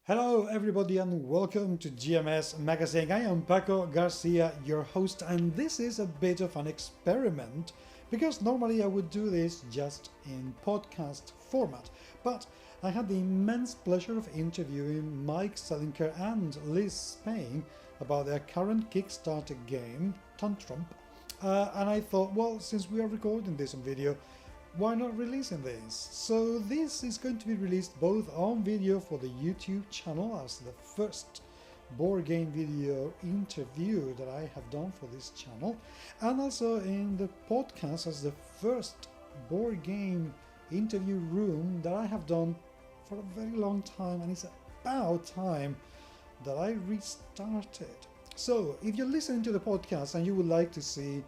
Hello everybody and welcome to GMS Magazine. I am Paco Garcia, your host, and this is a bit of an experiment because normally I would do this just in podcast format, but I had the immense pleasure of interviewing Mike Selinker and Liz Spain about their current Kickstarter game, Tantrump, and I thought, well, since we are recording this on video, why not releasing this? So this is going to be released both on video for the YouTube channel as the first board game video interview that I have done for this channel, and also in the podcast as the first board game interview room that I have done for a very long time, and it's about time that I restarted. So if you're listening to the podcast and you would like to see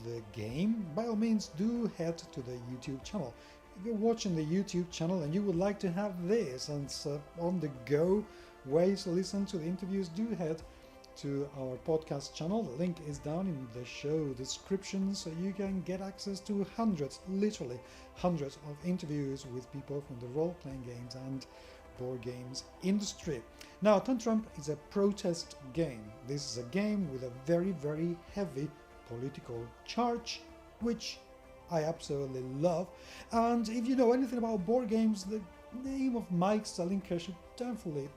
the game, by all means do head to the YouTube channel. If you're watching the YouTube channel and you would like to have this and on the go ways to listen to the interviews, do head to our podcast channel. The link is down in the show description, so you can get access to literally hundreds of interviews with people from the role-playing games and board games industry. Now, Tantrump is a protest game. This is a game with a very, very heavy political charge, which I absolutely love. And if you know anything about board games, the name of Mike Selinker should definitely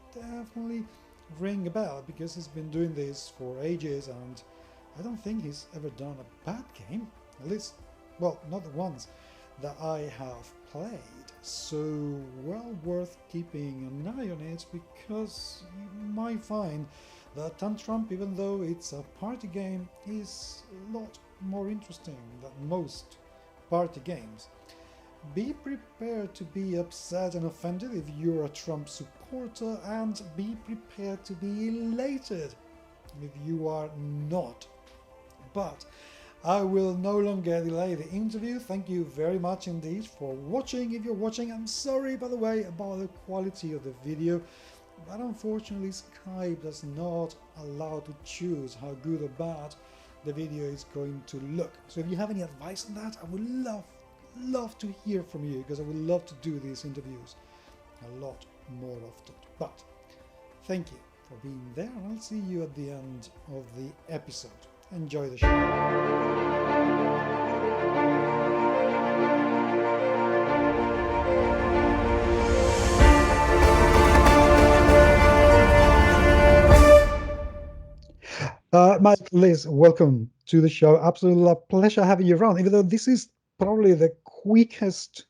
ring a bell, because he's been doing this for ages and I don't think he's ever done a bad game, at least, well, not the ones that I have played. So well worth keeping an eye on it, because you might find that Tantrump, even though it's a party game, is a lot more interesting than most party games. Be prepared to be upset and offended if you're a Trump supporter, and be prepared to be elated if you are not. But I will no longer delay the interview. Thank you very much indeed for watching. If you're watching, I'm sorry, by the way, about the quality of the video, but unfortunately Skype does not allow to choose how good or bad the video is going to look. So if you have any advice on that, I would love to hear from you, because I would love to do these interviews a lot more often. But thank you for being there, and I'll see you at the end of the episode. Enjoy the show. Mike, Liz, welcome to the show. Absolutely a pleasure having you around, even though this is probably the quickest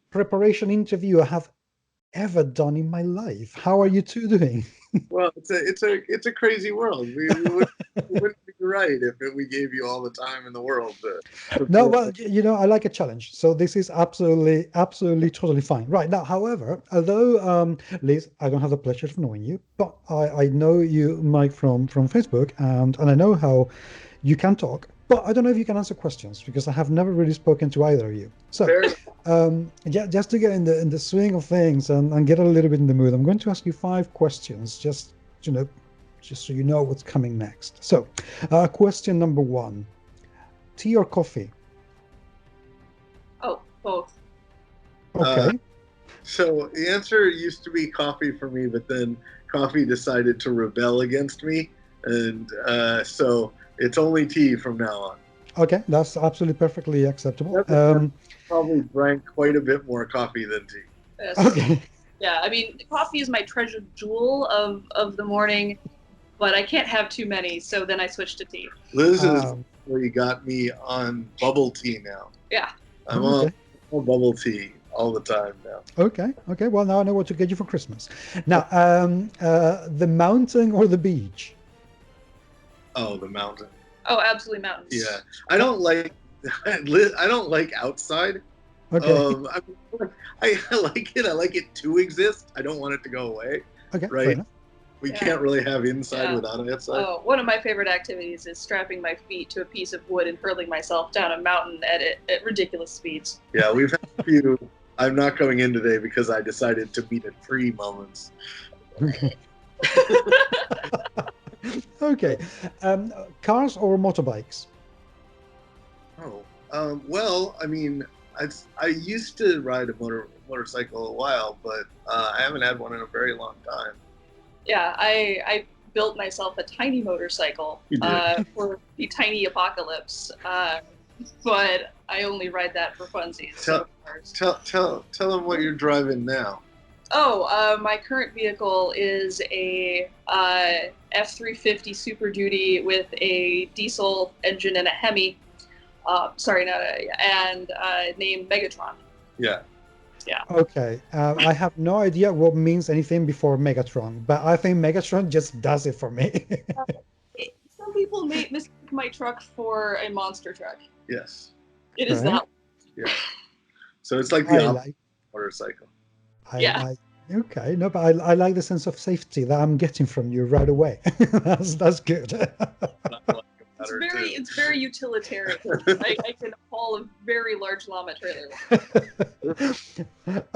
preparation interview I have ever done in my life. How are you two doing? Well, it's a crazy world. We wouldn't be right if we gave you all the time in the world. No, well, you know, I like a challenge, so this is absolutely totally fine. Right now, however, although Liz, I don't have the pleasure of knowing you, but I know you, Mike, from Facebook, and I know how you can talk, but I don't know if you can answer questions, because I have never really spoken to either of you. So yeah, just to get in the swing of things and get a little bit in the mood, I'm going to ask you 5 questions, just so you know what's coming next. So question number 1, tea or coffee? Oh, both. Okay. So the answer used to be coffee for me, but then coffee decided to rebel against me, and so it's only tea from now on. Okay, that's absolutely perfectly acceptable. Probably drank quite a bit more coffee than tea. Yes. Okay. Yeah, I mean, coffee is my treasured jewel of the morning, but I can't have too many, so then I switched to tea. Liz is where you got me on bubble tea now. Yeah. I'm on bubble tea all the time now. Okay. Well, now I know what to get you for Christmas. Now, the mountain or the beach? Oh, the mountain. Oh, absolutely mountains. Yeah, I don't like outside. Okay. I like it. I like it to exist. I don't want it to go away. Okay. Right. We can't really have inside without an outside. Oh, one of my favorite activities is strapping my feet to a piece of wood and hurling myself down a mountain at ridiculous speeds. Yeah, we've had a few. I'm not going in today because I decided to meet at tree moments. Okay. Okay. Cars or motorbikes? Oh, well, I mean, I used to ride a motorcycle a while, but I haven't had one in a very long time. Yeah, I built myself a tiny motorcycle for the tiny apocalypse, but I only ride that for funsies. Tell them what you're driving now. Oh, my current vehicle is a F-350 Super Duty with a diesel engine and a Hemi. Named Megatron. Yeah. Yeah. Okay. I have no idea what means anything before Megatron, but I think Megatron just does it for me. Some people may mistake my truck for a monster truck. Yes. It is not. Yeah. So it's like the motorcycle. Okay, no, but I like the sense of safety that I'm getting from you right away. that's good. It's very utilitarian. I can haul a very large llama trailer.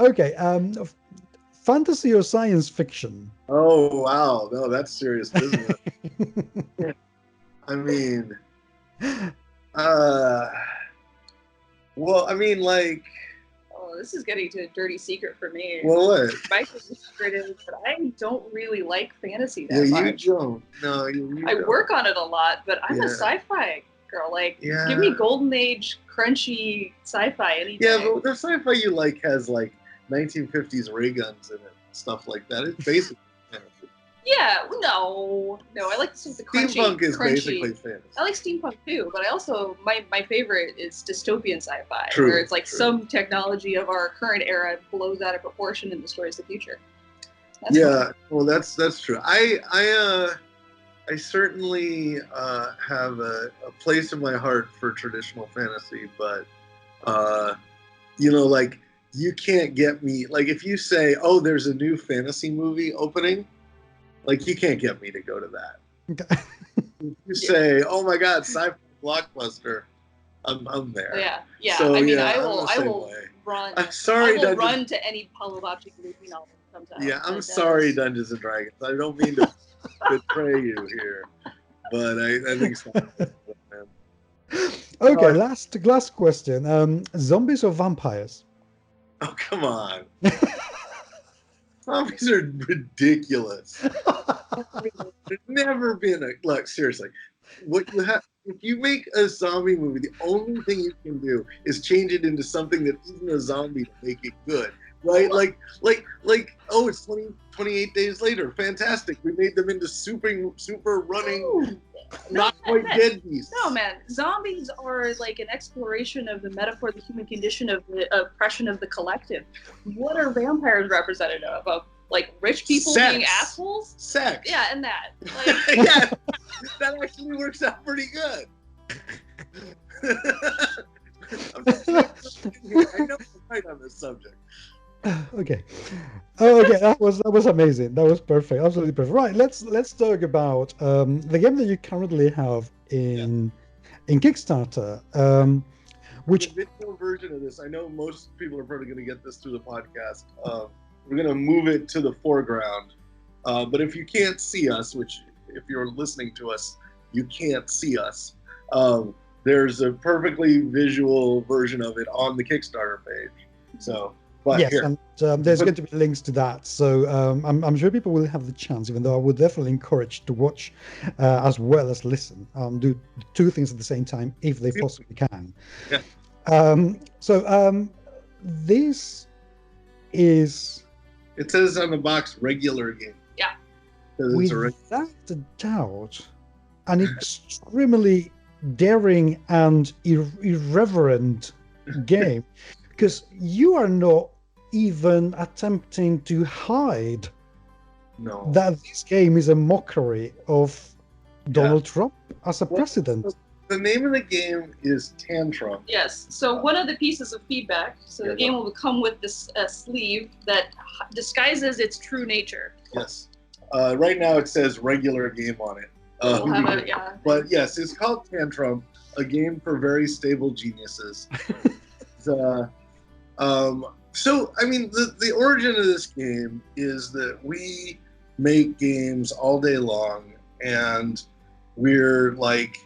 Okay, fantasy or science fiction? Oh wow, no, that's serious business. I mean, well, I mean, like. Oh, this is getting to a dirty secret for me. Well, what? My secret is that I don't really like fantasy that much. You don't. No, you I don't. work on it a lot, but I'm a sci-fi girl. Like, give me Golden Age, crunchy sci-fi any day. Yeah, but the sci-fi you like has like 1950s ray guns in it, stuff like that. It's basically fantasy. Yeah, no, I like some of the crunchy. Steampunk is basically fantasy. I like steampunk too, but I also my favorite is dystopian sci-fi, True, where it's like some technology of our current era blows out of proportion and destroys the future. That's fun. Well, that's true. I certainly have a place in my heart for traditional fantasy, but like you can't get me. Like if you say, "Oh, there's a new fantasy movie opening," like you can't get me to go to that. If you say, "Oh my God, sci-fi blockbuster," I'm there. Yeah. So, I mean, yeah, I will run. I'm sorry, I will run to any Pablo Bocci movie novel sometimes. Yeah, I'm sorry, Dungeons and Dragons. I don't mean to betray you here, but I think so. Okay, last question. Zombies or vampires? Oh, come on. Zombies are ridiculous. There's never been look, seriously. What you have, if you make a zombie movie, the only thing you can do is change it into something that isn't a zombie to make it good. Right? Like, oh, it's 28 days later. Fantastic. We made them into super running, not quite dead beasts. No, man. Zombies are like an exploration of the metaphor of the human condition of the oppression of the collective. What are vampires representative of? Like rich people being assholes? Sex. Yeah, and that. Like, yeah, that actually works out pretty good. I know I'm right on this subject. Okay. Okay, that was amazing. That was perfect. Absolutely perfect. Right, let's talk about the game that you currently have in Kickstarter. Which the video version of this, I know most people are probably going to get this through the podcast. We're going to move it to the foreground. But if you can't see us, which if you're listening to us, you can't see us. There's a perfectly visual version of it on the Kickstarter page. So. But yes, here. and there's going to be links to that. So I'm sure people will have the chance, even though I would definitely encourage to watch as well as listen. Do two things at the same time if they possibly can. Yeah. This is... It says on the box, regular game. Yeah. Without a doubt, an extremely daring and irreverent game. Because you are not even attempting to hide that this game is a mockery of Donald Trump as a president. The name of the game is Tantrump. Yes. So one of the pieces of feedback, the game will come with this sleeve that disguises its true nature. Yes. Right now it says regular game on it. We'll have it, yeah. But yes, it's called Tantrump, a game for very stable geniuses. So, I mean, the origin of this game is that we make games all day long, and we're like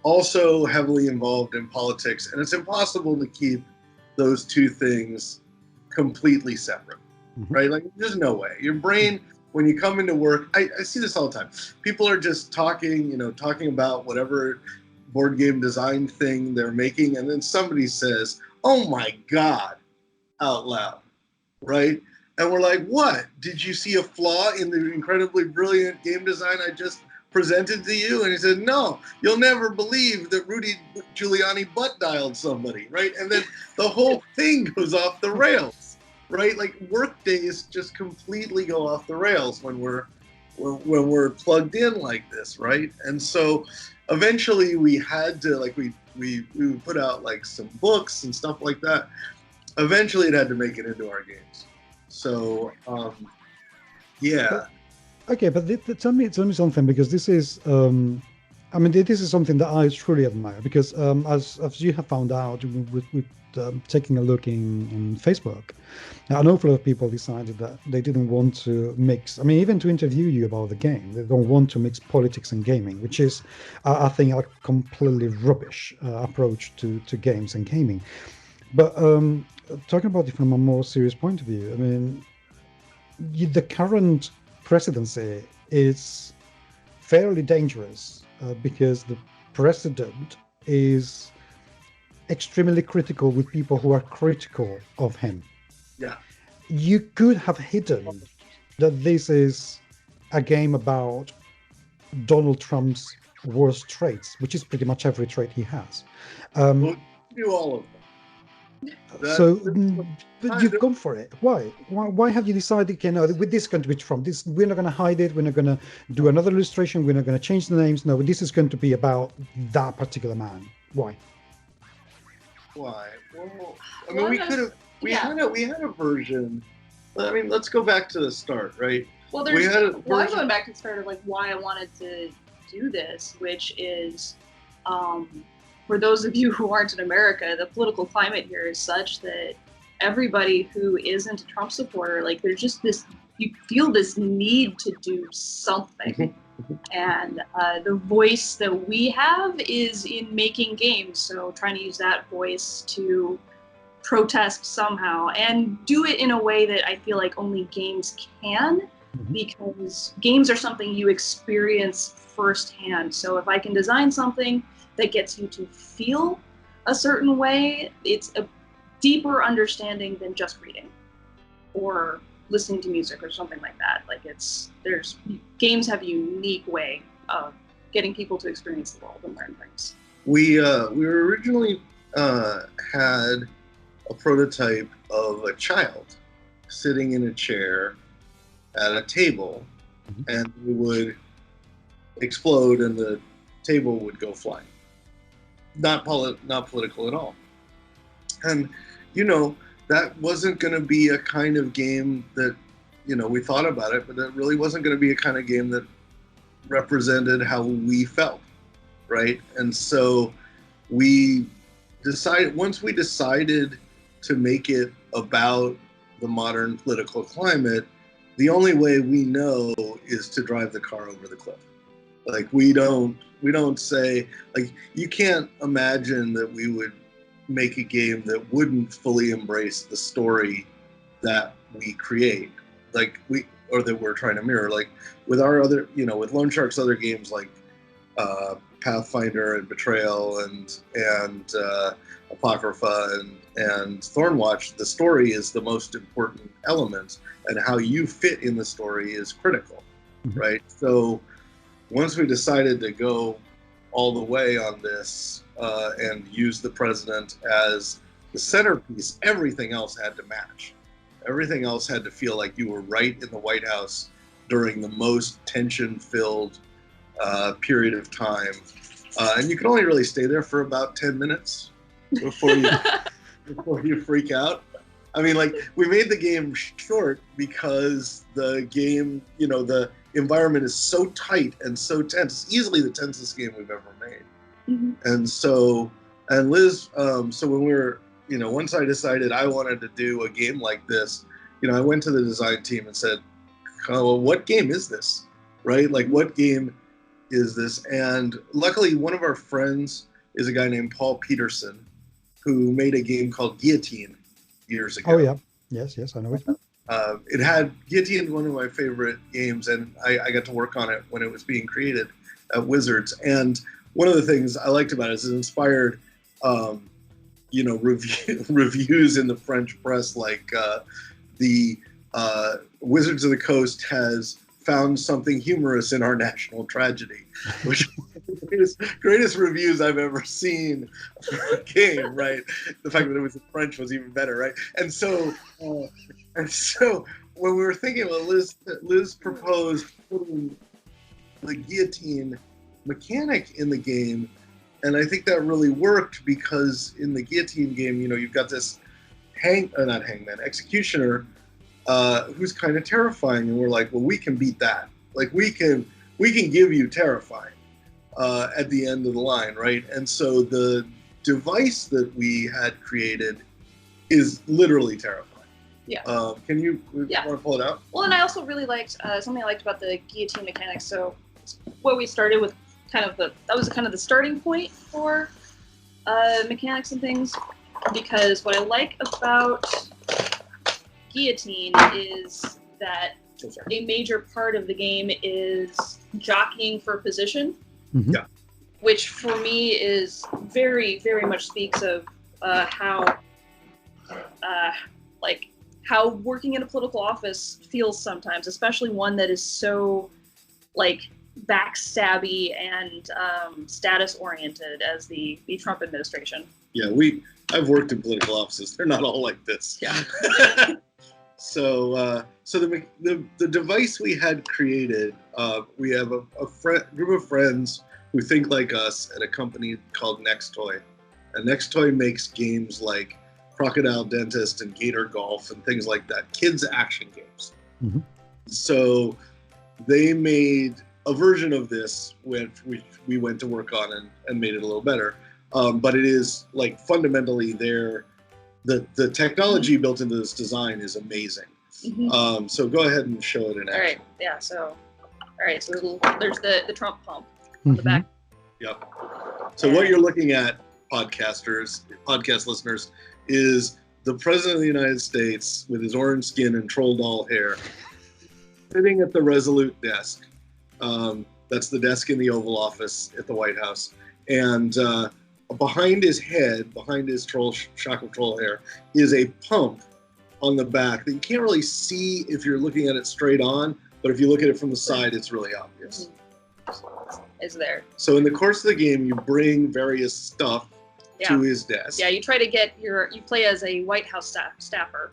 also heavily involved in politics, and it's impossible to keep those two things completely separate, right? Like, there's no way. Your brain, when you come into work, I see this all the time. People are just talking about whatever board game design thing they're making, and then somebody says, "Oh my God," out loud, right? And we're like, "What? Did you see a flaw in the incredibly brilliant game design I just presented to you?" And he said, "No, you'll never believe that Rudy Giuliani butt dialed somebody," right? And then the whole thing goes off the rails, right? Like, work days just completely go off the rails when we're plugged in like this, right? And so eventually we had to, like, we put out like some books and stuff like that. Eventually it had to make it into our games. So yeah. Okay, but tell me something, because this is, this is something that I truly admire, because as you have found out with taking a look in Facebook, an awful lot of people decided that they didn't want to mix, even to interview you about the game, they don't want to mix politics and gaming, which is, I think, a completely rubbish approach to games and gaming. But talking about it from a more serious point of view, the current presidency is fairly dangerous because the president is extremely critical with people who are critical of him. Yeah. You could have hidden that this is a game about Donald Trump's worst traits, which is pretty much every trait he has. We'll do all of them. But you've gone for it. Why? Why have you decided, with this going to be Trump? This, we're not going to hide it. We're not going to do another illustration. We're not going to change the names. No, this is going to be about that particular man. Why? Well, we could have. We had a version. Let's go back to the start, right? Well, I'm going back to the start of like why I wanted to do this, which is, for those of you who aren't in America, the political climate here is such that everybody who isn't a Trump supporter, like, there's just this, you feel this need to do something. And the voice that we have is in making games. So trying to use that voice to protest somehow and do it in a way that I feel like only games can, because games are something you experience firsthand. So if I can design something that gets you to feel a certain way, it's a deeper understanding than just reading or listening to music or something like that. Like, games have a unique way of getting people to experience the world and learn things. We originally had a prototype of a child sitting in a chair at a table, and it would explode and the table would go flying. Not political at all. And, that wasn't going to be a kind of game that, we thought about it, but that really wasn't going to be a kind of game that represented how we felt, right? And so once we decided to make it about the modern political climate, the only way we know is to drive the car over the cliff. Like, we don't say, like, you can't imagine that we would make a game that wouldn't fully embrace the story that we create, or that we're trying to mirror. Like, with our other, with Lone Shark's other games like Pathfinder and Betrayal and Apocrypha and Thornwatch, the story is the most important element, and how you fit in the story is critical, right? So once we decided to go all the way on this and use the president as the centerpiece, everything else had to match. Everything else had to feel like you were right in the White House during the most tension-filled period of time. And you can only really stay there for about 10 minutes before you freak out. We made the game short because the game, the environment is so tight and so tense. It's easily the tensest game we've ever made. And Liz, so when we were, once I decided I wanted to do a game like this, I went to the design team and said, well, what game is this, right? Like, what game is this? And luckily, one of our friends is a guy named Paul Peterson, who made a game called Guillotine years ago. Oh yeah, yes, I know it. It had Guillotine, one of my favorite games, and I got to work on it when it was being created at Wizards. And one of the things I liked about it is it inspired, reviews in the French press, like the Wizards of the Coast has found something humorous in our national tragedy, which is the greatest reviews I've ever seen for a game, right? The fact that it was in French was even better, right? And so when we were thinking about Liz proposed putting the guillotine mechanic in the game, and I think that really worked because in the guillotine game, you've got this executioner who's kind of terrifying, and we're like, well, we can beat that. Like we can give you terrifying at the end of the line, right? And so the device that we had created is literally terrifying. Yeah. Can you want to pull it out? Well, and I also really liked something I liked about the guillotine mechanics. So what we started with that was kind of the starting point for mechanics and things, because what I like about Guillotine is that a major part of the game is jockeying for position, which for me is very, very much speaks of how working in a political office feels sometimes, especially one that is so backstabby and status oriented as the Trump administration. Yeah, I've worked in political offices. They're not all like this. Yeah. So the device we had created, we have a group of friends who think like us at a company called Next Toy. And Next Toy makes games like Crocodile Dentist and Gator Golf and things like that, kids action games. Mm-hmm. So they made a version of this which we went to work on and made it a little better. But it is fundamentally the technology built into this design is amazing. Mm-hmm. So go ahead and show it in action. All right. Yeah. So there's the Trump pump on the back. Yep. So what you're looking at, podcast listeners, is the President of the United States with his orange skin and troll doll hair sitting at the Resolute desk. That's the desk in the Oval Office at the White House. And behind his head, behind his shock of troll hair, is a pump on the back that you can't really see if you're looking at it straight on, but if you look at it from the side, it's really obvious. Is there. So in the course of the game, you bring various stuff to his desk. Yeah, you try to get you play as a White House staffer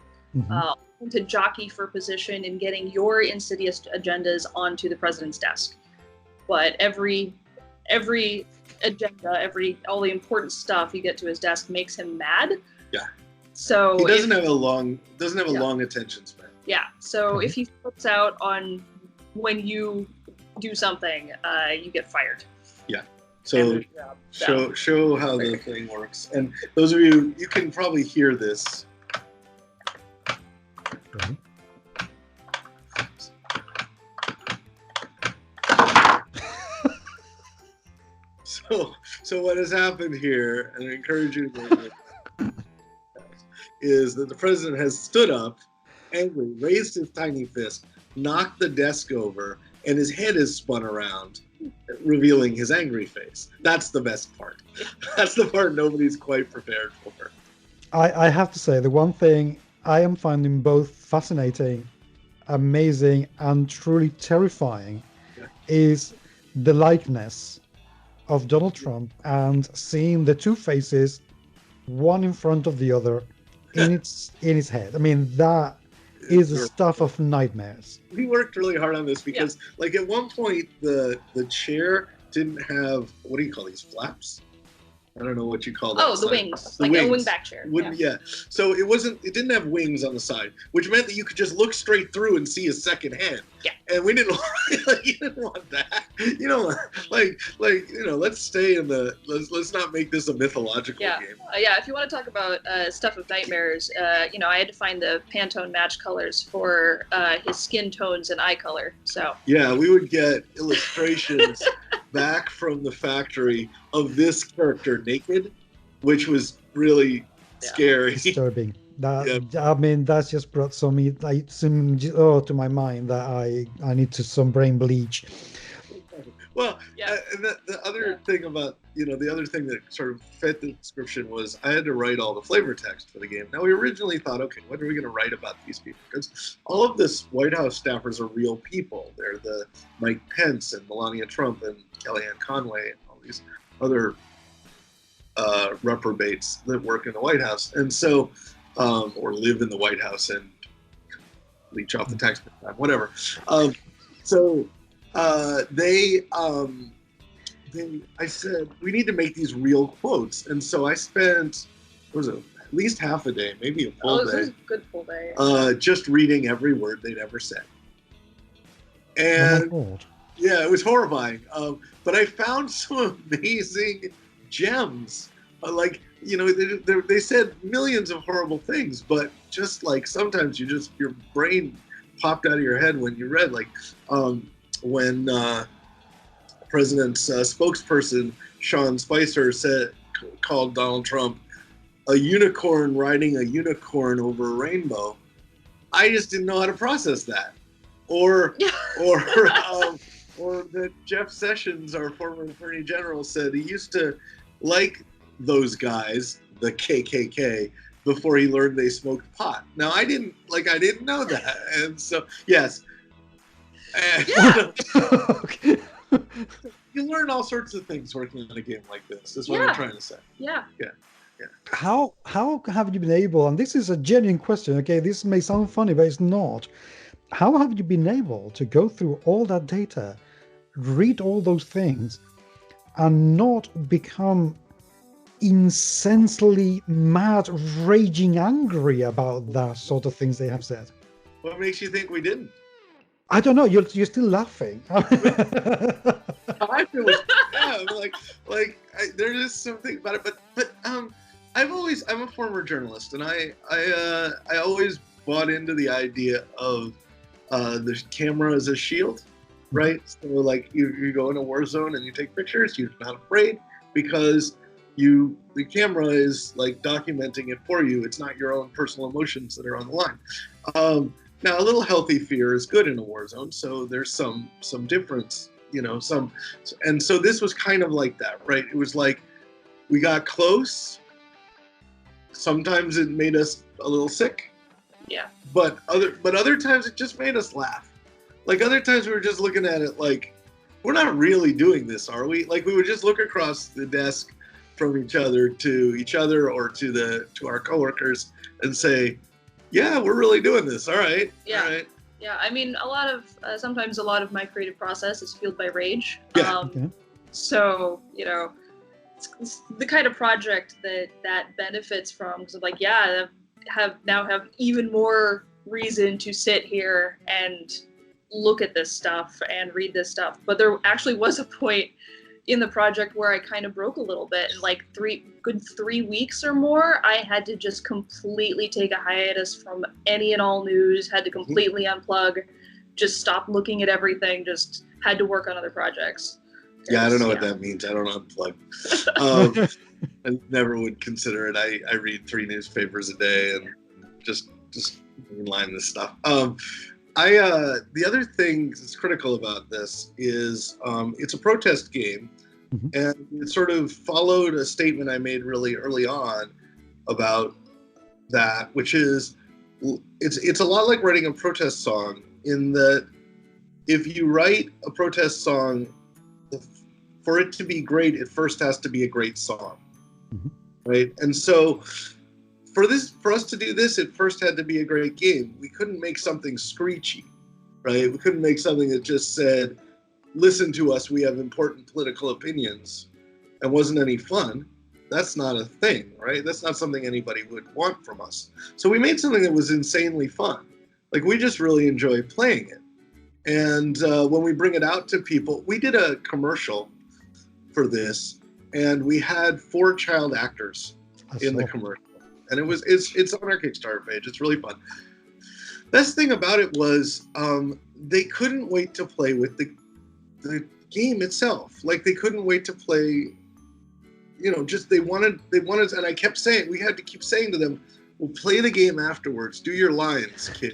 to jockey for position in getting your insidious agendas onto the president's desk. But every agenda, all the important stuff you get to his desk makes him mad. Yeah. So he doesn't have a long attention span. Yeah. So if he flips out on when you do something, you get fired. Yeah. So show how the thing works. And those of you can probably hear this. Okay. So what has happened here, and I encourage you to go with it, is that the president has stood up, angry, raised his tiny fist, knocked the desk over, and his head is spun around, revealing his angry face. That's the best part. That's the part nobody's quite prepared for. I have to say, the one thing I am finding both fascinating, amazing, and truly terrifying is the likeness of Donald Trump and seeing the two faces, one in front of the other, in his head. I mean, that is the stuff of nightmares. We worked really hard on this because, at one point, the chair didn't have, what do you call these, flaps? I don't know what you call that. Oh, the wings. A wingback chair. Yeah. So it didn't have wings on the side, which meant that you could just look straight through and see his second hand. Yeah. And we didn't you didn't want that. Let's stay in let's not make this a mythological game. If you want to talk about stuff of nightmares, I had to find the Pantone match colors for his skin tones and eye color. So yeah, we would get illustrations back from the factory of this character naked which was really scary. Disturbing. That Yeah. I mean, that's just brought to my mind that I need some brain bleach. Well, Yeah. and the other thing about, the other thing that sort of fit the description was I had to write all the flavor text for the game. Now, we originally thought, okay, what are we going to write about these people? Because all of this White House staffers are real people. They're the Mike Pence and Melania Trump and Kellyanne Conway and all these other reprobates that work in the White House. And so, or live in the White House and leech off the taxpayer time, whatever. I said, we need to make these real quotes. And so I spent, at least half a day, maybe a full day. It was a good full day. Just reading every word they'd ever said. And yeah, it was horrifying. But I found some amazing gems. They said millions of horrible things, but just like sometimes your brain popped out of your head when you read, when President's spokesperson Sean Spicer called Donald Trump a unicorn riding a unicorn over a rainbow. I just didn't know how to process that. Or that Jeff Sessions, our former Attorney General, said he used to like those guys, the KKK, before he learned they smoked pot. Now I didn't know that, and so yes. You learn all sorts of things working on a game like this. That's what I'm trying to say. Yeah. How have you been able, and this is a genuine question, okay, this may sound funny, but it's not. How have you been able to go through all that data, read all those things, and not become insensely mad, raging angry about that sort of things they have said? What makes you think we didn't? I don't know. You're still laughing. There is something about it, but I'm a former journalist, and I always bought into the idea of the camera as a shield, right? So you go in a war zone and you take pictures. You're not afraid because the camera is documenting it for you. It's not your own personal emotions that are on the line. Now, a little healthy fear is good in a war zone, so there's some difference, and so this was kind of like that, right? It was like we got close. Sometimes it made us a little sick. Yeah. But other times it just made us laugh. Other times we were just looking at it we're not really doing this, are we? We would just look across the desk from each other or to our coworkers and say, yeah, we're really doing this. All right. Yeah. All right. Yeah. I mean, sometimes a lot of my creative process is fueled by rage. Yeah. So, it's the kind of project that benefits from, because have even more reason to sit here and look at this stuff and read this stuff. But there actually was a point in the project where I kind of broke a little bit. In 3 weeks or more, I had to just completely take a hiatus from any and all news, had to completely unplug, just stop looking at everything, just had to work on other projects. Yeah, I don't know what that means. I don't unplug. I never would consider it. I read 3 newspapers a day and just line this stuff. The other thing that's critical about this is it's a protest game, and it sort of followed a statement I made really early on about that, which is it's a lot like writing a protest song, in that if you write a protest song, for it to be great, it first has to be a great song, right? And so for us to do this, it first had to be a great game. We couldn't make something screechy, right? We couldn't make something that just said, listen to us, we have important political opinions, and wasn't any fun. That's not a thing, right? That's not something anybody would want from us. So we made something that was insanely fun. We just really enjoy playing it. And when we bring it out to people, we did a commercial for this, and we had 4 child actors in the commercial. And it's on our Kickstarter page. It's really fun. Best thing about it was they couldn't wait to play with the game itself. They couldn't wait to play just they wanted, and I kept saying, we had to keep saying to them, "Well, play the game afterwards. Do your lines, kid."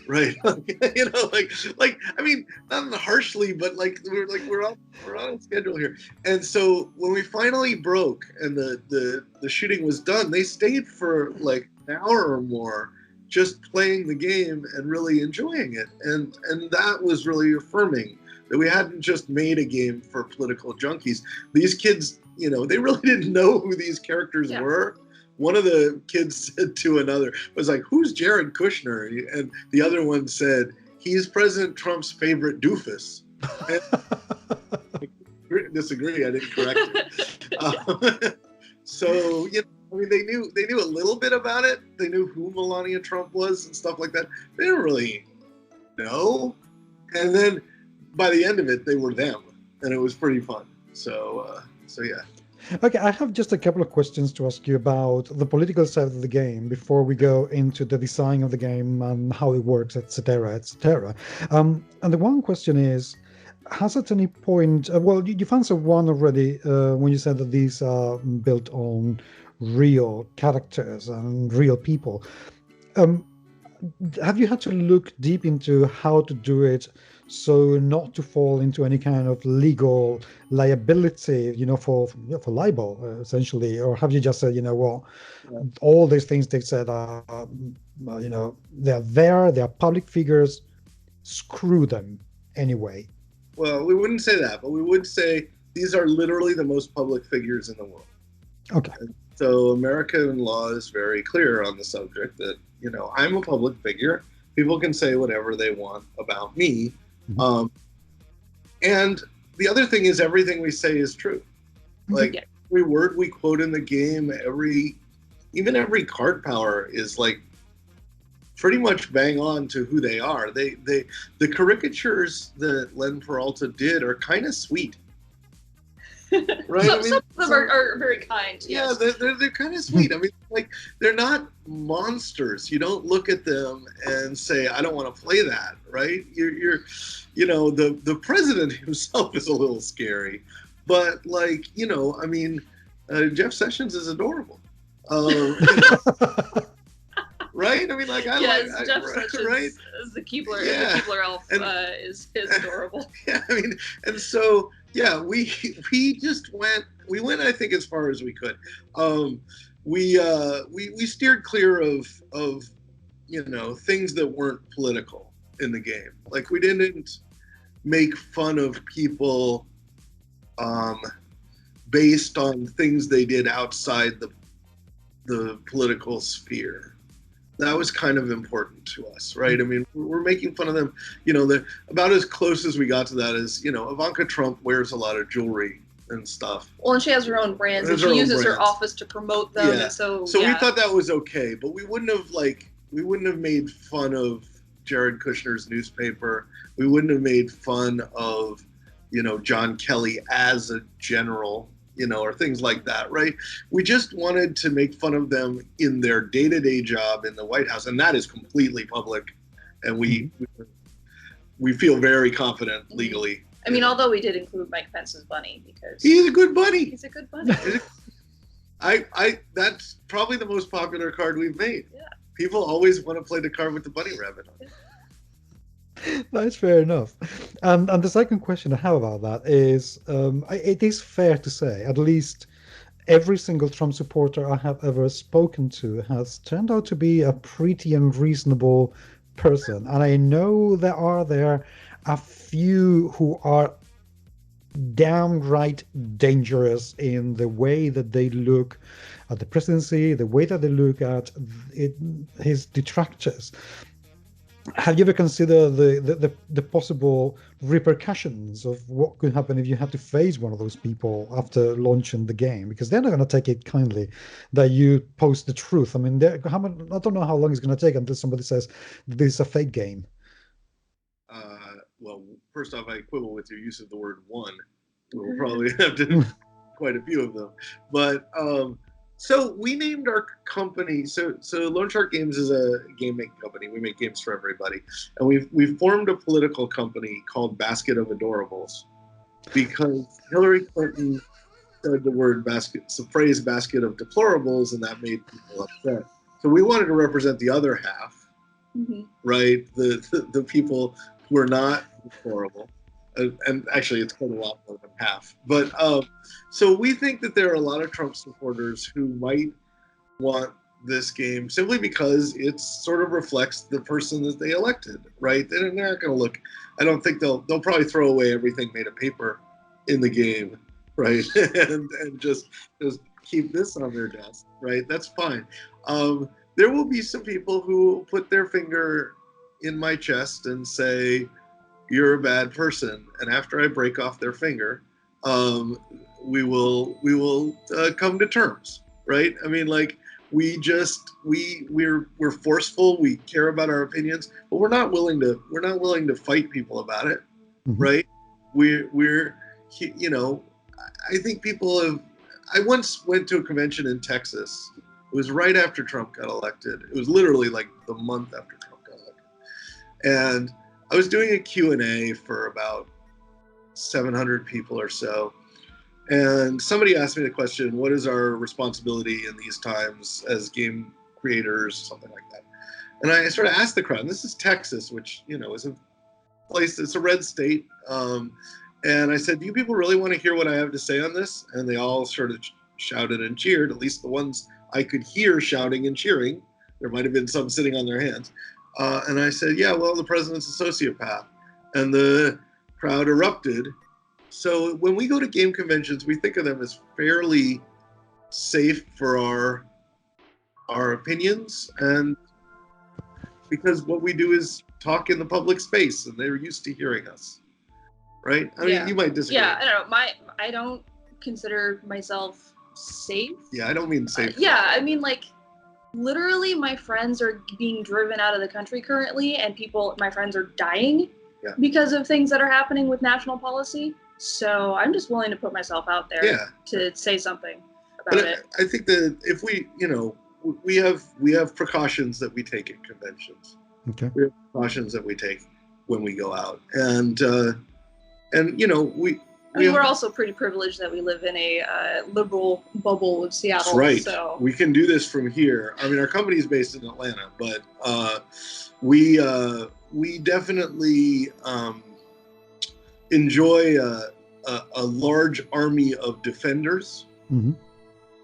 Right? I mean, not harshly, but we're on a schedule here. And so when we finally broke and the shooting was done, they stayed for like an hour or more just playing the game and really enjoying it. And that was really affirming that we hadn't just made a game for political junkies. These kids, they really didn't know who these characters were. One of the kids said to another, was like, "Who's Jared Kushner?" And the other one said, "He's President Trump's favorite doofus." And I disagree. I didn't correct it. So, I mean, they knew a little bit about it. They knew who Melania Trump was and stuff like that. They didn't really know. And then by the end of it, they were them, and it was pretty fun. So yeah. Okay, I have just a couple of questions to ask you about the political side of the game before we go into the design of the game and how it works, etc., etc. And the one question is, has at any point, well, you've answered one already when you said that these are built on real characters and real people. Have you had to look deep into how to do it so not to fall into any kind of legal liability, for libel, essentially? Or have you just said, all these things they said are, they're there, they're public figures, screw them anyway? Well, we wouldn't say that, but we would say these are literally the most public figures in the world. Okay. And so American law is very clear on the subject that, I'm a public figure. People can say whatever they want about me. Mm-hmm. And the other thing is everything we say is true. Like every word we quote in the game, even every card power is like pretty much bang on to who they are. The caricatures that Len Peralta did are kind of sweet. Right? Some of them are very kind. Yeah, yes. they're kind of sweet. I mean, like, they're not monsters. You don't look at them and say, "I don't want to play that." Right? The president himself is a little scary, but Jeff Sessions is adorable. Right? I mean, Jeff Sessions right? As the Keebler, the Keebler elf is adorable. Yeah, I mean, and so we just went. We went, I think, as far as we could. We steered clear of things that weren't political in the game. Like, we didn't make fun of people based on things they did outside the political sphere. That was kind of important to us, right? I mean, we're making fun of them. About as close as we got to that is, Ivanka Trump wears a lot of jewelry and stuff. Well, and she has her own brands, and she uses her office to promote them. Yeah. And so we thought that was okay, but we wouldn't have made fun of Jared Kushner's newspaper. We wouldn't have made fun of, John Kelly as a general. Or things like that, right? We just wanted to make fun of them in their day-to-day job in the White House, and that is completely public, and we feel very confident legally. I mean, although we did include Mike Pence's bunny because he's a good bunny. He's a good bunny. That's probably the most popular card we've made. Yeah. People always want to play the card with the bunny rabbit on it. That's fair enough. And the second question I have about that is, it is fair to say, at least every single Trump supporter I have ever spoken to has turned out to be a pretty unreasonable person. And I know there are a few who are downright dangerous in the way that they look at the presidency, the way that they look at his detractors. Have you ever considered the possible repercussions of what could happen if you had to face one of those people after launching the game? Because they're not going to take it kindly that you post the truth. I mean, I don't know how long it's going to take until somebody says this is a fake game. Well, first off, I quibble with your use of the word one. We'll probably have to quite a few of them. But so we named our company. So Lone Shark Games is a game making company. We make games for everybody, and we've formed a political company called Basket of Adorables because Hillary Clinton said the word basket, the phrase basket of deplorables, and that made people upset. So we wanted to represent the other half, right? The people who are not deplorable. And actually, it's quite a lot more than half. But so we think that there are a lot of Trump supporters who might want this game simply because it sort of reflects the person that they elected, right? They're not going to look. I don't think they'll probably throw away everything made of paper in the game, right? and just keep this on their desk, right? That's fine. There will be some people who put their finger in my chest and say, "You're a bad person," and after I break off their finger, we will come to terms, right? I mean, like we're forceful. We care about our opinions, but we're not willing to fight people about it, right? We're you know, I think people have. I once went to a convention in Texas. It was right after Trump got elected. It was literally like the month after Trump got elected, and I was doing a Q&A for about 700 people or so, and somebody asked me the question, what is our responsibility in these times as game creators, something like that. And I sort of asked the crowd, and this is Texas, which, you know, is a place, it's a red state, and I said, do you people really want to hear what I have to say on this? And they all sort of shouted and cheered, at least the ones I could hear shouting and cheering. There might have been some sitting on their hands. And I said, yeah, well, the president's a sociopath. And the crowd erupted. So when we go to game conventions, we think of them as fairly safe for our opinions. And because what we do is talk in the public space, and they're used to hearing us. Right? I mean, you might disagree. Yeah, I don't know. I don't consider myself safe. Yeah, I don't mean safe. I mean, like, literally my friends are being driven out of the country currently, and my friends are dying because of things that are happening with national policy. So I'm just willing to put myself out there to say something about it. I think that if we have precautions that we take at conventions. Okay. We have precautions that we take when we go out, and you know, we're also pretty privileged that we live in a liberal bubble of Seattle. That's right. So we can do this from here. I mean, our company is based in Atlanta, but we definitely enjoy a large army of defenders.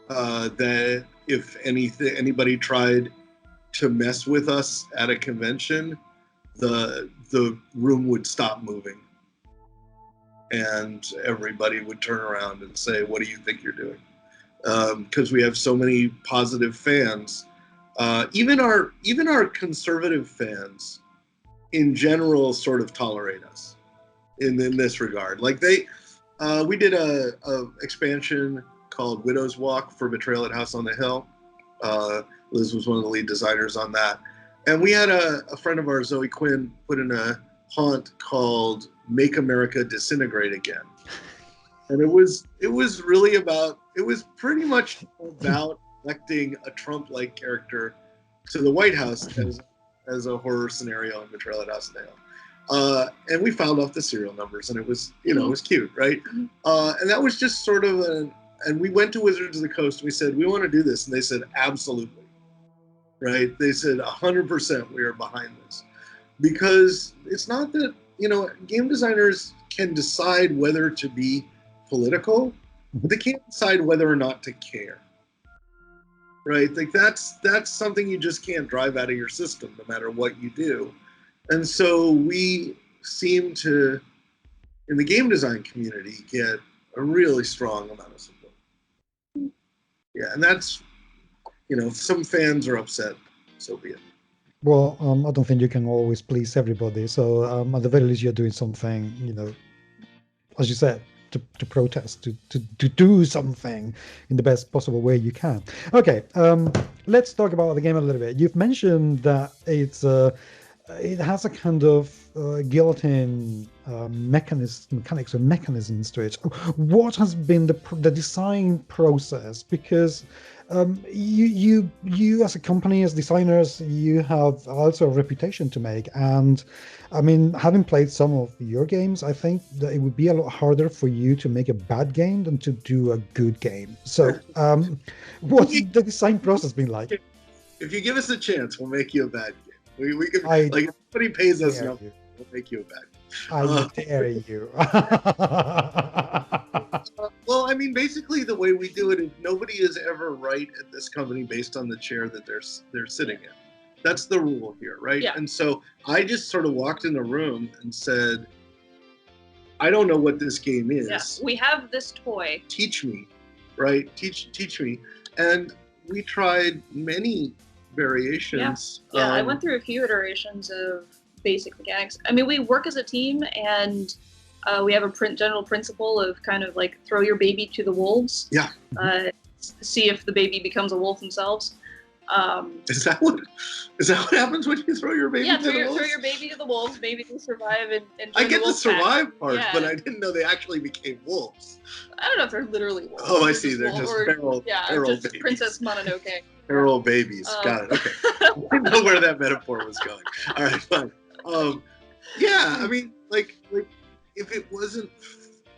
That if anybody tried to mess with us at a convention, the room would stop moving. And everybody would turn around and say, what do you think you're doing? Because we have so many positive fans. Even our conservative fans, in general, sort of tolerate us in this regard. Like we did a expansion called Widow's Walk for Betrayal at House on the Hill. Liz was one of the lead designers on that. And we had a friend of ours, Zoe Quinn, put in a haunt called Make America Disintegrate Again. And it was pretty much about electing a Trump-like character to the White House as a horror scenario in Betrayal at House on the Hill. And we filed off the serial numbers, and it was, it was cute, right? And that was just sort of and we went to Wizards of the Coast, and we said, we want to do this. And they said, absolutely, right? They said, 100% we are behind this. Because it's not that, game designers can decide whether to be political, but they can't decide whether or not to care, right? Like that's something you just can't drive out of your system, no matter what you do. And so we seem to, in the game design community, get a really strong amount of support. Yeah, and that's, if some fans are upset, so be it. Well, I don't think you can always please everybody. So at the very least, you're doing something, as you said, to protest, to do something in the best possible way you can. Okay, let's talk about the game a little bit. You've mentioned that it has a kind of guillotine mechanics or mechanisms to it. What has been the design process? Because You as a company, as designers, you have also a reputation to make. And I mean, having played some of your games, I think that it would be a lot harder for you to make a bad game than to do a good game. So, what's the design process been like? If you give us a chance, we'll make you a bad game. We can, I like, if somebody pays us dare enough, you. we'll make you a bad game. I dare you. Well, I mean, basically the way we do it is nobody is ever right at this company based on the chair that they're sitting in. That's the rule here, right? Yeah. And so I just sort of walked in the room and said, I don't know what this game is. Yeah, we have this toy. Teach me, right? Teach me. And we tried many variations. Yeah, I went through a few iterations of basic mechanics. I mean, we work as a team, and we have a general principle of kind of like throw your baby to the wolves. Yeah. See if the baby becomes a wolf themselves. Is that what happens when you throw your baby to the wolves? Throw your baby to the wolves. Maybe they survive and I get the survive part, yeah. but I didn't know they actually became wolves. I don't know if they're literally wolves. Oh, I see. They're just feral just babies. Princess Mononoke. Feral babies. Got it. Okay. I know where that metaphor was going. All right, fine. Yeah, I mean, like if it wasn't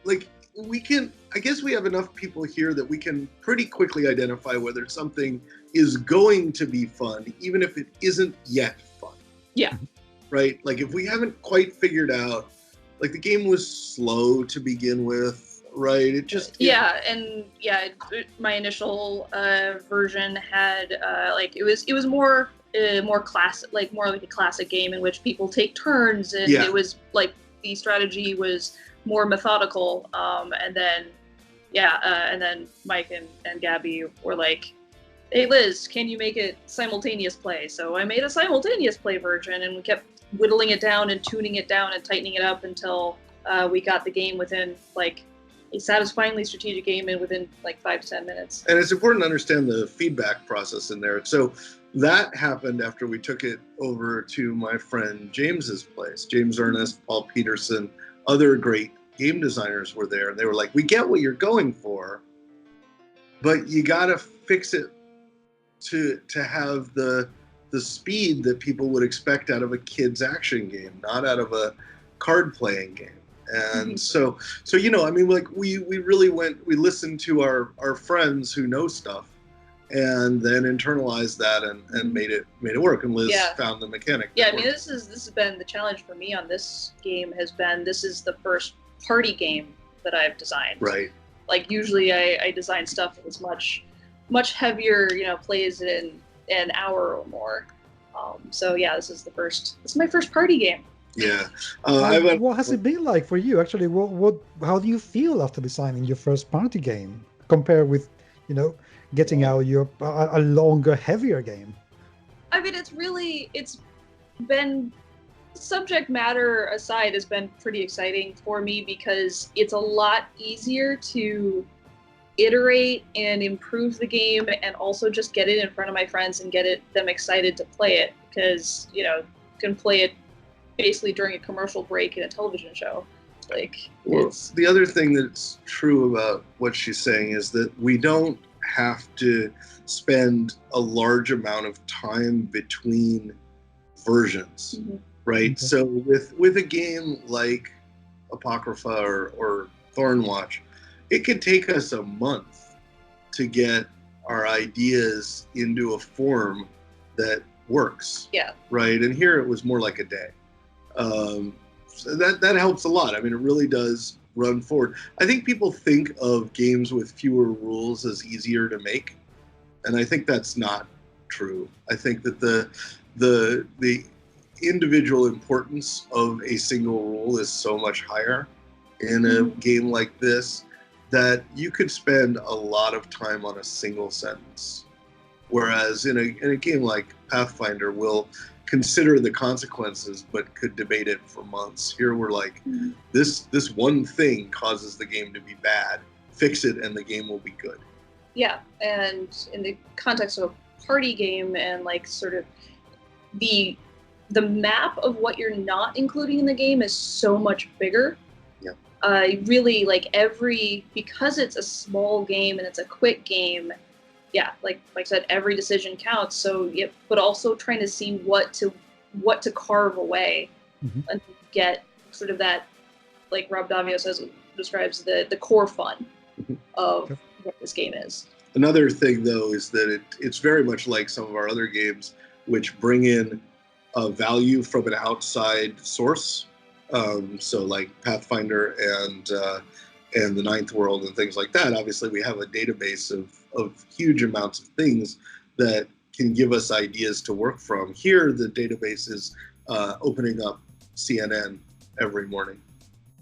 like we can, I guess we have enough people here that we can pretty quickly identify whether something is going to be fun, even if it isn't yet fun. Yeah. Right? Like if we haven't quite figured out, like the game was slow to begin with, right? It just my initial version had it was more classic, like more like a classic game in which people take turns, and it was like the strategy was more methodical, and then Mike and Gabby were like, hey Liz, can you make it simultaneous play? So I made a simultaneous play version, and we kept whittling it down and tuning it down and tightening it up until we got the game within like a satisfyingly strategic game and within like 5 to 10 minutes. And it's important to understand the feedback process in there. So that happened after we took it over to my friend James's place. James Ernest, Paul Peterson, other great game designers were there, and they were like, we get what you're going for, but you got to fix it to have the speed that people would expect out of a kid's action game, not out of a card playing game. And so you know, I mean, like we really we listened to our friends who know stuff, and then internalized that and made it work. And Liz found the mechanic. Yeah, I mean, this has been the challenge for me on this game. This is the first party game that I've designed. Right. Like usually I design stuff that's much heavier, you know, plays in an hour or more. So yeah, this is my first party game. Yeah. What has it been like for you? Actually, how do you feel after designing your first party game compared with, you know, getting out a longer, heavier game? I mean, it's been, subject matter aside, has been pretty exciting for me because it's a lot easier to iterate and improve the game and also just get it in front of my friends and get them excited to play it, because, you know, you can play it basically during a commercial break in a television show. The other thing that's true about what she's saying is that we don't have to spend a large amount of time between versions, right? Okay. So with a game like Apocrypha or Thornwatch, it could take us a month to get our ideas into a form that works. Yeah. Right. And here it was more like a day. So that helps a lot. I mean, it really does run forward. I think people think of games with fewer rules as easier to make, and I think that's not true. I think that the individual importance of a single rule is so much higher in a game like this that you could spend a lot of time on a single sentence, whereas in a game like Pathfinder, we'll consider the consequences but could debate it for months. Here we're like, this one thing causes the game to be bad, fix it and the game will be good. Yeah, and in the context of a party game and like sort of the map of what you're not including in the game is so much bigger. Yeah. Really, like because it's a small game and it's a quick game, yeah, like I said, every decision counts. So, yeah, but also trying to see what to carve away and get sort of that, like Rob Davio describes the core fun of what this game is. Another thing, though, is that it's very much like some of our other games, which bring in value from an outside source. So like Pathfinder and the Ninth World and things like that. Obviously, we have a database of huge amounts of things that can give us ideas to work from. Here, the database is opening up CNN every morning,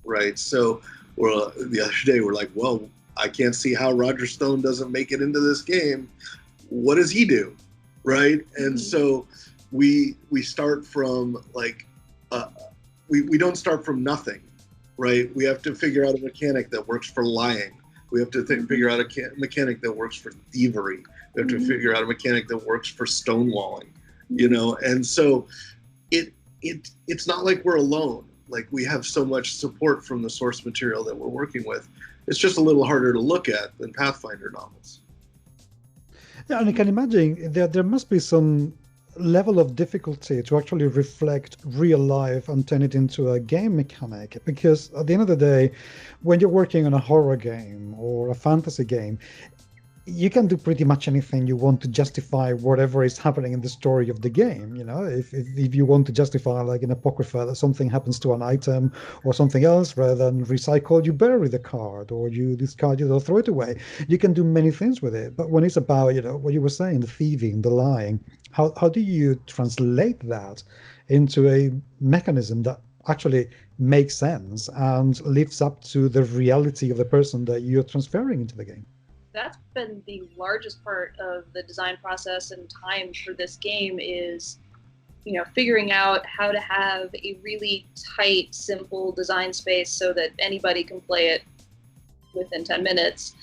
right? So the other day, we're like, well, I can't see how Roger Stone doesn't make it into this game. What does he do, right? And so we start from like, we don't start from nothing, right? We have to figure out a mechanic that works for lying. We have to figure out a mechanic that works for thievery. We have to figure out a mechanic that works for stonewalling, you know? And so it's not like we're alone. Like, we have so much support from the source material that we're working with. It's just a little harder to look at than Pathfinder novels. Yeah, and I can imagine there must be some level of difficulty to actually reflect real life and turn it into a game mechanic, because at the end of the day, when you're working on a horror game or a fantasy game, you can do pretty much anything you want to justify whatever is happening in the story of the game. You know, if you want to justify, like in Apocrypha, that something happens to an item or something else, rather than recycle, you bury the card or you discard it or throw it away. You can do many things with it. But when it's about, you know, what you were saying, the thieving, the lying, how do you translate that into a mechanism that actually makes sense and lives up to the reality of the person that you're transferring into the game? That's been the largest part of the design process and time for this game is, you know, figuring out how to have a really tight, simple design space so that anybody can play it within 10 minutes,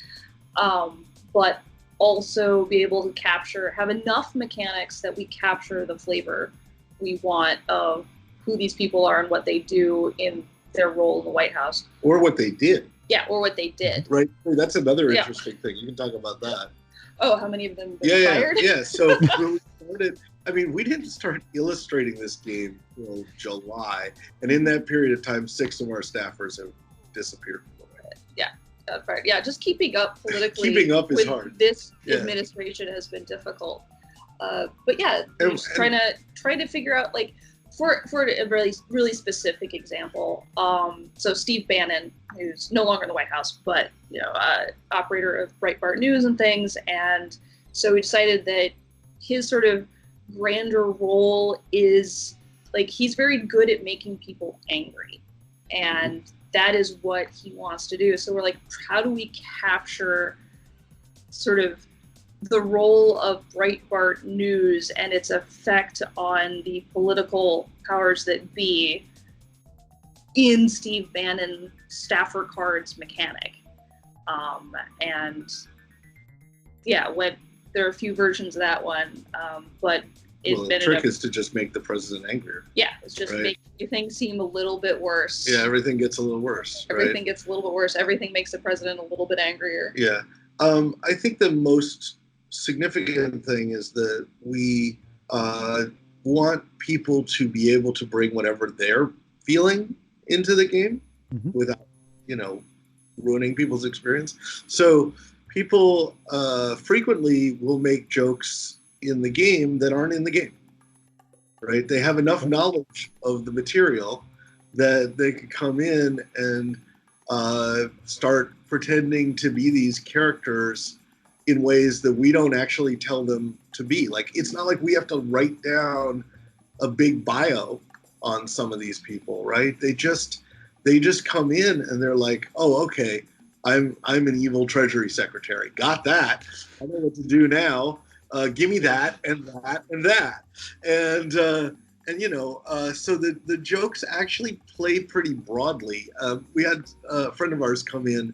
but also be able to have enough mechanics that we capture the flavor we want of who these people are and what they do in their role in the White House. Or what they did. Yeah, or what they did. Right. That's another interesting thing. You can talk about that. Oh, how many of them been fired? Yeah. So when we started, I mean, we didn't start illustrating this game until July. And in that period of time, 6 of our staffers have disappeared from the way. Yeah, that's right. Yeah, just keeping up politically. Keeping up is hard. This administration has been difficult. But yeah, trying to figure out, like, for a really, really specific example, so Steve Bannon, who's no longer in the White House, but, you know, operator of Breitbart News and things, and so we decided that his sort of grander role is, like, he's very good at making people angry, and that is what he wants to do. So we're like, how do we capture sort of the role of Breitbart News and its effect on the political powers that be in Steve Bannon staffer cards mechanic? And yeah, there are a few versions of that one, but the trick is to just make the president angrier. Yeah, it's just make things seem a little bit worse. Yeah, everything gets a little worse. Everything gets a little bit worse. Everything makes the president a little bit angrier. Yeah. I think the most significant thing is that we want people to be able to bring whatever they're feeling into the game without, you know, ruining people's experience. So people frequently will make jokes in the game that aren't in the game, right? They have enough knowledge of the material that they could come in and start pretending to be these characters in ways that we don't actually tell them to be. Like, it's not like we have to write down a big bio on some of these people, right? They just come in and they're like, oh, okay, I'm an evil Treasury Secretary. Got that. I know what to do now. Give me that and that and that. And you know, so the jokes actually play pretty broadly. We had a friend of ours come in,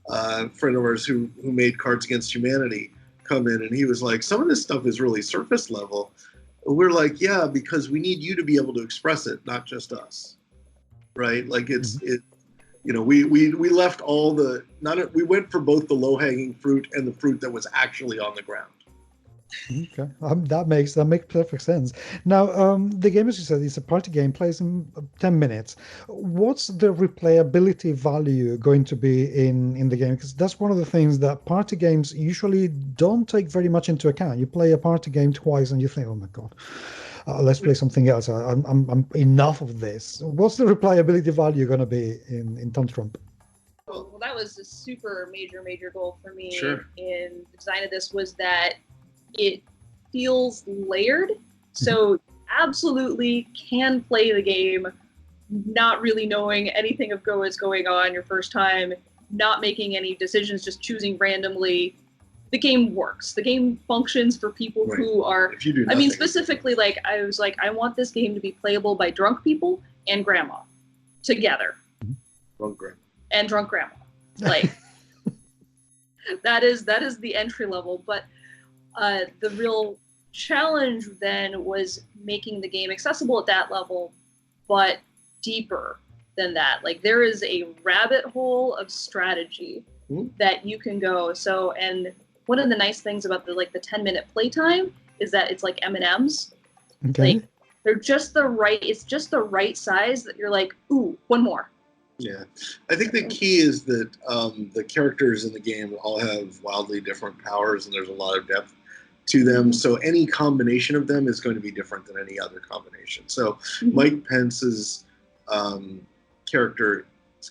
a friend of ours who made Cards Against Humanity come in, and he was like, some of this stuff is really surface level. We're like, yeah, because we need you to be able to express it, not just us, right? Like we left all the we went for both the low-hanging fruit and the fruit that was actually on the ground. Okay, that makes perfect sense. Now, the game, as you said, is a party game, plays in 10 minutes. What's the replayability value going to be in the game? Because that's one of the things that party games usually don't take very much into account. You play a party game twice and you think, oh my God, let's play something else. I'm enough of this. What's the replayability value going to be in Tantrump? Well, that was a super major goal for me Sure. in the design of this, was that it feels layered. So you absolutely can play the game not really knowing anything of what's going on your first time, not making any decisions, just choosing randomly. The game works. The game functions for people Right. who are, If you do I mean, nothing. specifically, like, I was like, I want this game to be playable by drunk people and grandma together. Drunk grandma. And drunk grandma. Like, that is the entry level. But the real challenge then was making the game accessible at that level, but deeper than that. Like, there is a rabbit hole of strategy that you can go. So, and one of the nice things about the 10-minute playtime is that it's like M&Ms. Okay. Like, they're just it's just the right size that you're like, ooh, one more. Yeah, I think the key is that the characters in the game all have wildly different powers, and there's a lot of depth to them. So any combination of them is going to be different than any other combination. So Mike Pence's character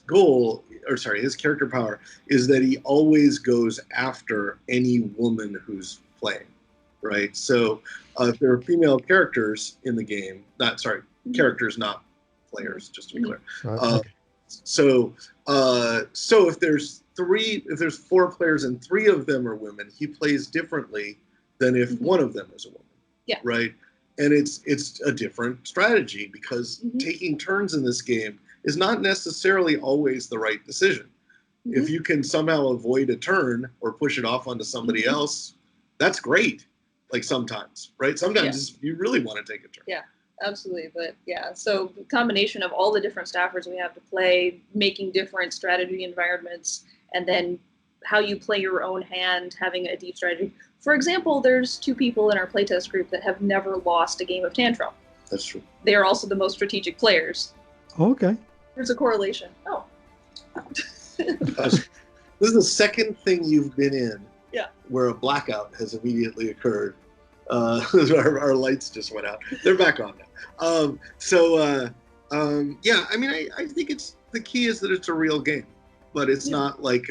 goal, or sorry, his character power is that he always goes after any woman who's playing, right? So if there are female characters in the game, characters, not players, just to be clear. Right, okay. So if there's 4 players and 3 of them are women, he plays differently than if one of them is a woman. Yeah. Right. And it's a different strategy because taking turns in this game is not necessarily always the right decision. If you can somehow avoid a turn or push it off onto somebody else, that's great. Like sometimes, right? Sometimes you really want to take a turn. Yeah. Absolutely, but yeah, so the combination of all the different staffers we have to play, making different strategy environments, and then how you play your own hand, having a deep strategy. For example, there's 2 people in our playtest group that have never lost a game of Tantrump. That's true. They are also the most strategic players. Okay. There's a correlation. Oh. This is the second thing you've been in where a blackout has immediately occurred. Our lights just went out. They're back on now. I mean, I think the key is that it's a real game, but it's not like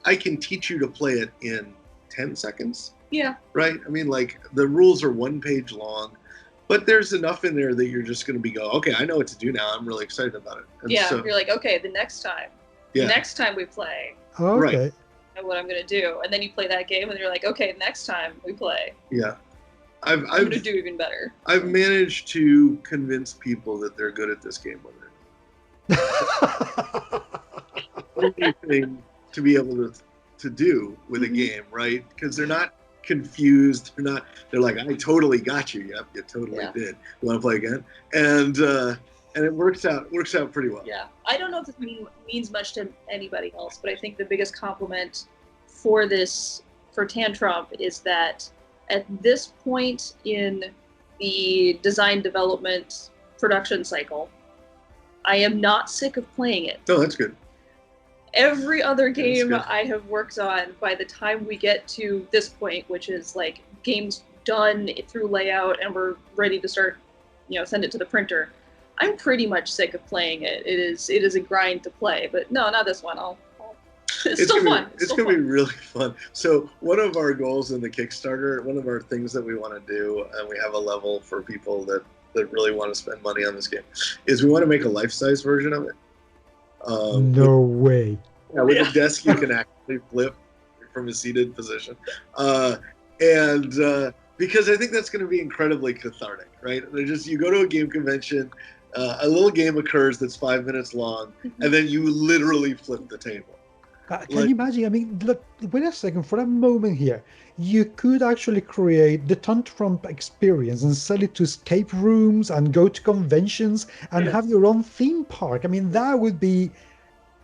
I can teach you to play it in 10 seconds. Yeah. Right? I mean, like, the rules are 1 page long, but there's enough in there that you're just going to okay, I know what to do now. I'm really excited about it. And you're like, okay, the next time we play. Okay. Right. And what I'm going to do. And then you play that game and you're like, okay, next time we play. Yeah. I'm going to do even better. I've managed to convince people that they're good at this game with it. Only thing to be able to do with a game, right? Because they're not confused. They're like, I totally got you. Yep, you totally did. You want to play again? And it works out pretty well. Yeah. I don't know if this means much to anybody else, but I think the biggest compliment for Tantrump is that at this point in the design, development, production cycle, I am not sick of playing it. Oh, that's good. Every other game I have worked on, by the time we get to this point, which is like games done through layout and we're ready to start, send it to the printer, I'm pretty much sick of playing it. It is a grind to play, but no, not this one. It's still fun. It's going to be really fun. So one of our goals in the Kickstarter, one of our things that we want to do, and we have a level for people that really want to spend money on this game, is we want to make a life-size version of it. No way. Yeah, with a desk you can actually flip from a seated position. Because I think that's going to be incredibly cathartic, right? You go to a game convention, a little game occurs that's 5 minutes long, and then you literally flip the table. Can you imagine? I mean, look, wait a second, for a moment here. You could actually create the Tantrump experience and sell it to escape rooms and go to conventions and have your own theme park. I mean, that would be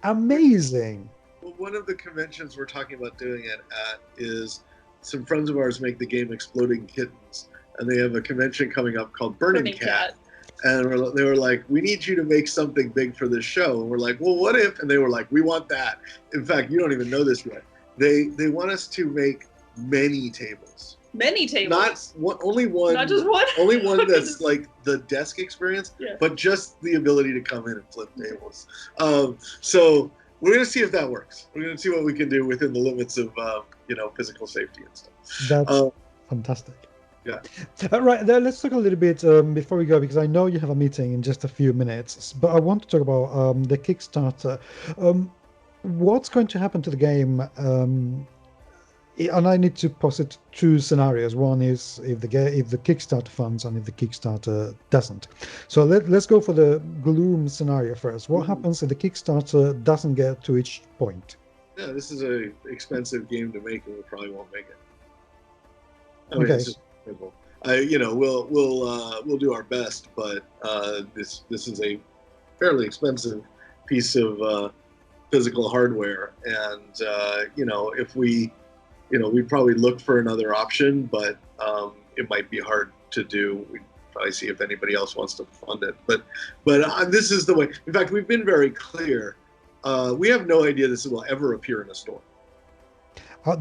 amazing. Well, one of the conventions we're talking about doing it at is some friends of ours make the game Exploding Kittens, and they have a convention coming up called Burning Cat. And they were like, we need you to make something big for this show. And we're like, well, what if? And they were like, we want that. In fact, you don't even know this yet. They want us to make many tables. Many tables? Only one. Not just one? Only one that's like the desk experience, yeah. But just the ability to come in and flip tables. So we're going to see if that works. We're going to see what we can do within the limits of, physical safety and stuff. That's fantastic. Yeah. Right, let's talk a little bit before we go, because I know you have a meeting in just a few minutes, but I want to talk about the Kickstarter. What's going to happen to the game? And I need to posit two scenarios. One is if the Kickstarter funds and if the Kickstarter doesn't. So let's go for the gloom scenario first. What happens if the Kickstarter doesn't get to each point? Yeah, this is an expensive game to make, and we probably won't make it. I mean, okay. We'll do our best, but this is a fairly expensive piece of physical hardware, and if we'd probably look for another option, but it might be hard to do. We'd probably see if anybody else wants to fund it, but this is the way. In fact, we've been very clear. We have no idea this will ever appear in a store.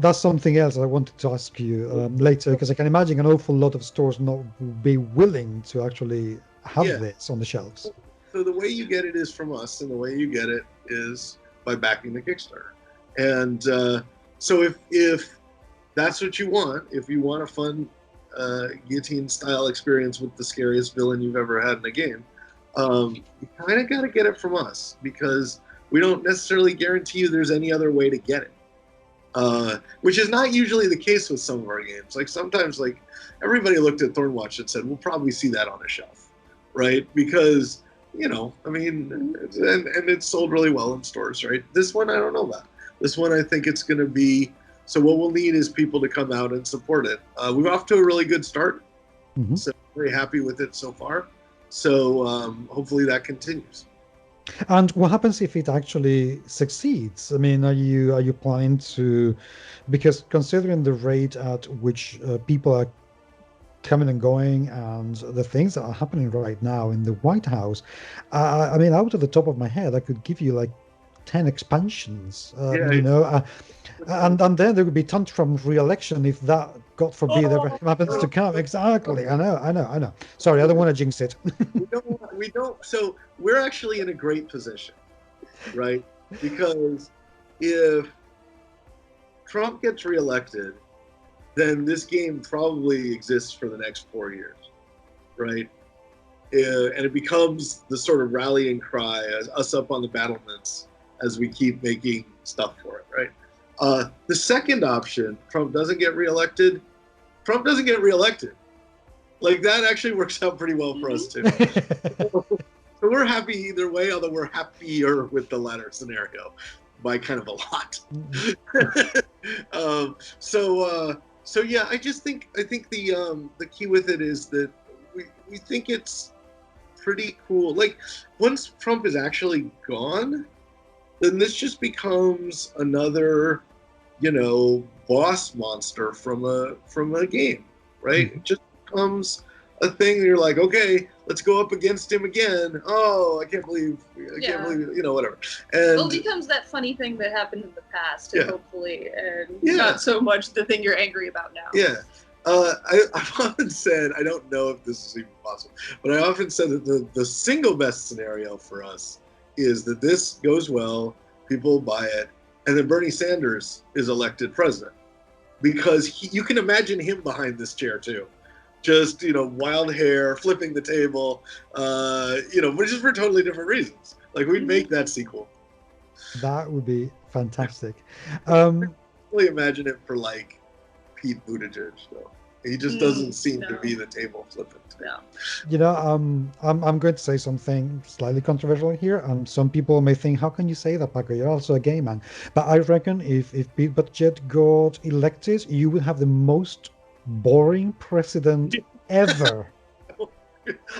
That's something else I wanted to ask you later, because I can imagine an awful lot of stores not be willing to actually have this on the shelves. So the way you get it is from us, and the way you get it is by backing the Kickstarter. And so if that's what you want, if you want a fun Guillotine-style experience with the scariest villain you've ever had in a game, you kind of got to get it from us, because we don't necessarily guarantee you there's any other way to get it. Which is not usually the case with some of our games. Like sometimes, like everybody looked at Thornwatch and said, "We'll probably see that on a shelf," right? Because and it's sold really well in stores, right? This one, I don't know about. This one, I think it's going to be. So what we'll need is people to come out and support it. We're off to a really good start, so very happy with it so far. So hopefully that continues. And what happens if it actually succeeds? I mean, are you planning to, because considering the rate at which people are coming and going and the things that are happening right now in the White House, I mean, out of the top of my head, I could give you like 10 expansions, and then there would be Tantrump re-election if that, God forbid, ever happens to come. Exactly. I know. Sorry, I don't want to jinx it. we don't. So we're actually in a great position, right? Because if Trump gets reelected, then this game probably exists for the next 4 years, right? And it becomes the sort of rallying cry, as us up on the battlements, as we keep making stuff for it, right? The second option, Trump doesn't get reelected. Like that actually works out pretty well for us too. So we're happy either way, although we're happier with the latter scenario by kind of a lot. So yeah, I think the key with it is that we think it's pretty cool. Like once Trump is actually gone, then this just becomes another, boss monster from a game, right? It just becomes a thing. You're like, okay, let's go up against him again. Oh, I can't believe, whatever. And well, it becomes that funny thing that happened in the past, hopefully, and not so much the thing you're angry about now. Yeah. I've often said, I don't know if this is even possible, but I often said that the single best scenario for us is that this goes well, people buy it, and then Bernie Sanders is elected president. Because you can imagine him behind this chair too. Just, wild hair, flipping the table, but just for totally different reasons. Like we'd make that sequel. That would be fantastic. I really imagine it for like Pete Buttigieg though. He just doesn't seem to be the table flippant. Yeah. I'm going to say something slightly controversial here, and some people may think, how can you say that, Paco? You're also a gay man. But I reckon if Pete Buttigieg got elected, you would have the most boring president ever.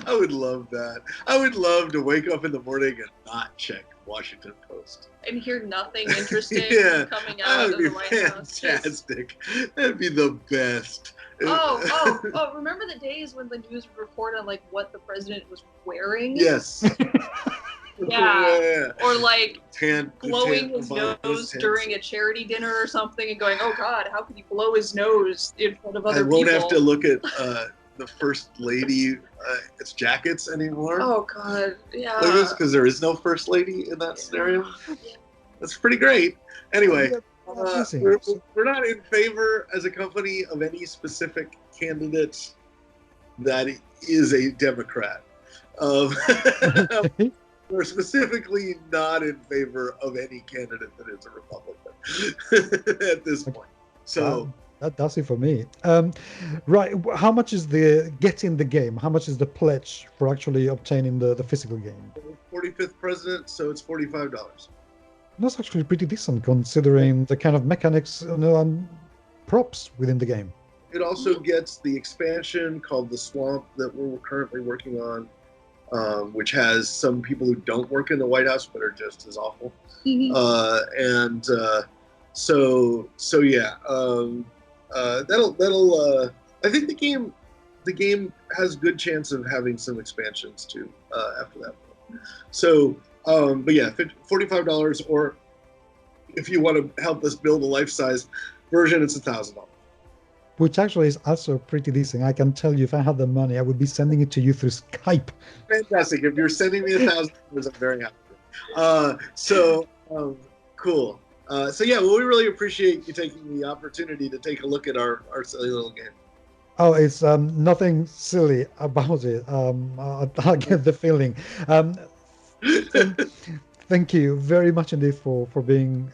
I would love that. I would love to wake up in the morning and not check Washington Post. And hear nothing interesting coming that out would of be the White House. fantastic. That'd be the best. Oh! Remember the days when the news would report on like what the president was wearing? Yes. Yeah. Or like blowing his Obama's nose hands. during a charity dinner or something, and going, "Oh God, how can you blow his nose in front of other people?" I won't have to look at the first lady its jackets anymore. Oh God, yeah. Because there is no first lady in that scenario. That's pretty great. Anyway, we're not in favor as a company of any specific candidate that is a Democrat. We're specifically not in favor of any candidate that is a Republican at this point. So that does it for me. Right, how much is the getting the game? How much is the pledge for actually obtaining the physical game? 45th president, so it's $45. That's actually pretty decent considering the kind of mechanics and props within the game. It also gets the expansion called The Swamp that we're currently working on, which has some people who don't work in the White House but are just as awful. So yeah, that'll. I think the game has good chance of having some expansions too after that. So, but yeah, $45, or if you want to help us build a life-size version, it's $1,000. Which actually is also pretty decent. I can tell you, if I had the money, I would be sending it to you through Skype. Fantastic. If you're sending me $1,000, I'm very happy. Cool. So yeah, well, we really appreciate you taking the opportunity to take a look at our silly little game. Oh, it's nothing silly about it. I get the feeling. Thank you very much indeed for being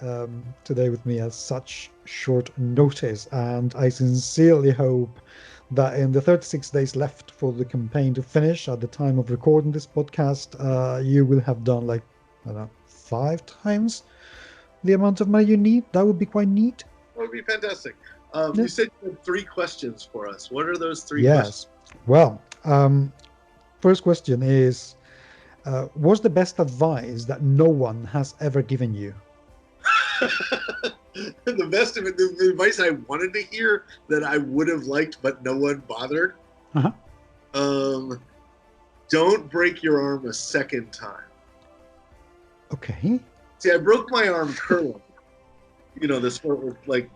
today with me at such short notice. And I sincerely hope that in the 36 days left for the campaign to finish at the time of recording this podcast, you will have done like, I don't know, 5 times the amount of money you need. That would be quite neat. That would be fantastic. You said you had 3 questions for us. What are those 3 questions? Well, first question is, what's the best advice that no one has ever given you? The best of it, the advice I wanted to hear that I would have liked, but no one bothered. Don't break your arm a second time. Okay. See, I broke my arm curling. You know, the sport with like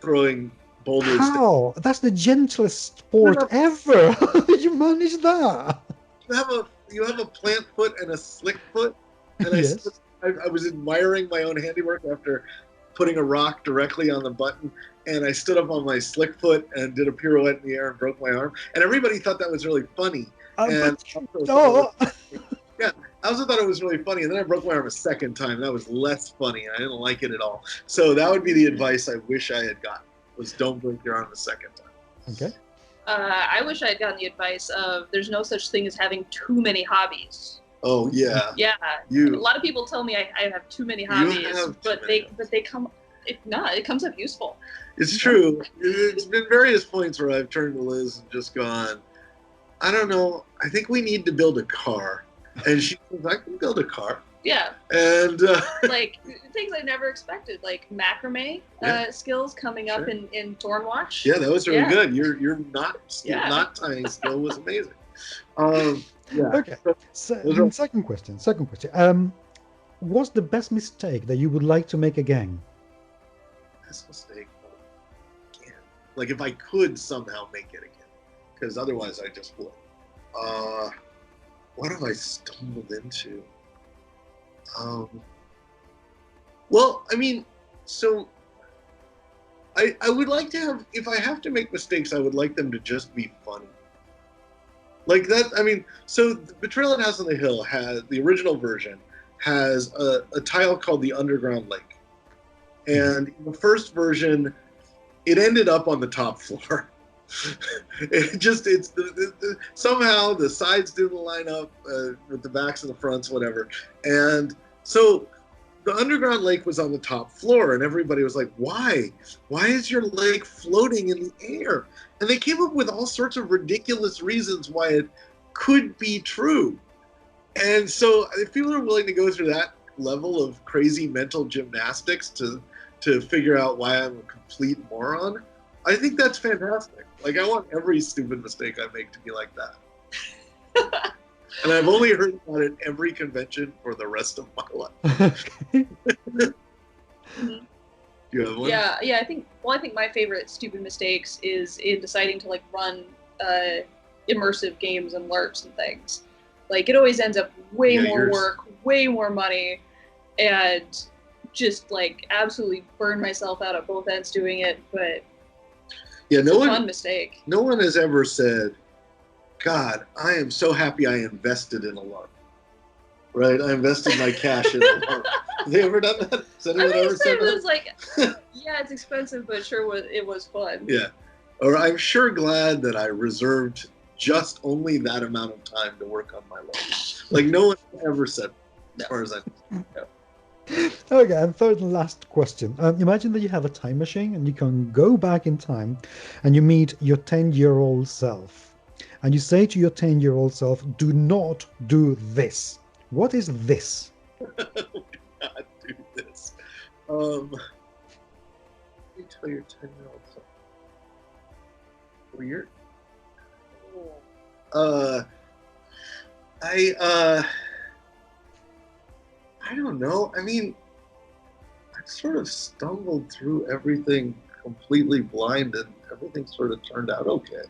throwing boulders. How? That's the gentlest sport ever. How did you manage that? You have a plant foot and a slick foot, and yes. I was admiring my own handiwork after putting a rock directly on the button, and I stood up on my slick foot and did a pirouette in the air and broke my arm, and everybody thought that was really funny. I also thought it was really funny, and then I broke my arm a second time. That was less funny. I didn't like it at all. So that would be the advice I wish I had gotten, was don't break your arm a second time. Okay. I wish I had gotten the advice of there's no such thing as having too many hobbies. Oh yeah. Yeah. A lot of people tell me I have too many hobbies, but they come. It comes up useful. It's true. It's been various points where I've turned to Liz and just gone, I don't know. I think we need to build a car, and she says, I can build a car. Yeah. And like things I never expected, like macrame skills coming up in Thornwatch. Yeah, that was really good. Your knot tying skill was amazing. Okay. Second question. What's the best mistake that you would like to make again? Best mistake again. Like if I could somehow make it again, because otherwise I just would. What have I stumbled into? Well, I mean, so I would like to have, if I have to make mistakes, I would like them to just be funny. Like that, I mean, so Betrayal at House on the Hill the original version has a tile called the Underground Lake. And in the first version, it ended up on the top floor. Somehow the sides didn't line up with the backs and the fronts, whatever. And so the underground lake was on the top floor, and everybody was like, why? Why is your lake floating in the air? And they came up with all sorts of ridiculous reasons why it could be true. And so if people are willing to go through that level of crazy mental gymnastics to figure out why I'm a complete moron, I think that's fantastic. Like, I want every stupid mistake I make to be like that. And I've only heard about it every convention for the rest of my life. Do you have one? Yeah. I think my favorite stupid mistakes is in deciding to like run immersive games and LARPs and things. Like, it always ends up way more work, way more money, and just like absolutely burn myself out at both ends doing it. But yeah, it's a fun mistake. No one has ever said, God, I am so happy I invested in a LARP. Right? I invested my cash in a LARP. Have they ever done that? Has anyone ever said that? It was like, yeah, it's expensive, but sure, it was fun. Yeah. Or I'm sure glad that I reserved just only that amount of time to work on my LARP. Like, no one ever said, as far as I know. Okay, and third and last question. Imagine that you have a time machine and you can go back in time and you meet your 10-year-old self. And you say to your 10-year-old self, do not do this. What is this? Not do this. You tell your 10-year-old self. Weird. I don't know. I mean, I sort of stumbled through everything completely blind, and everything sort of turned out okay.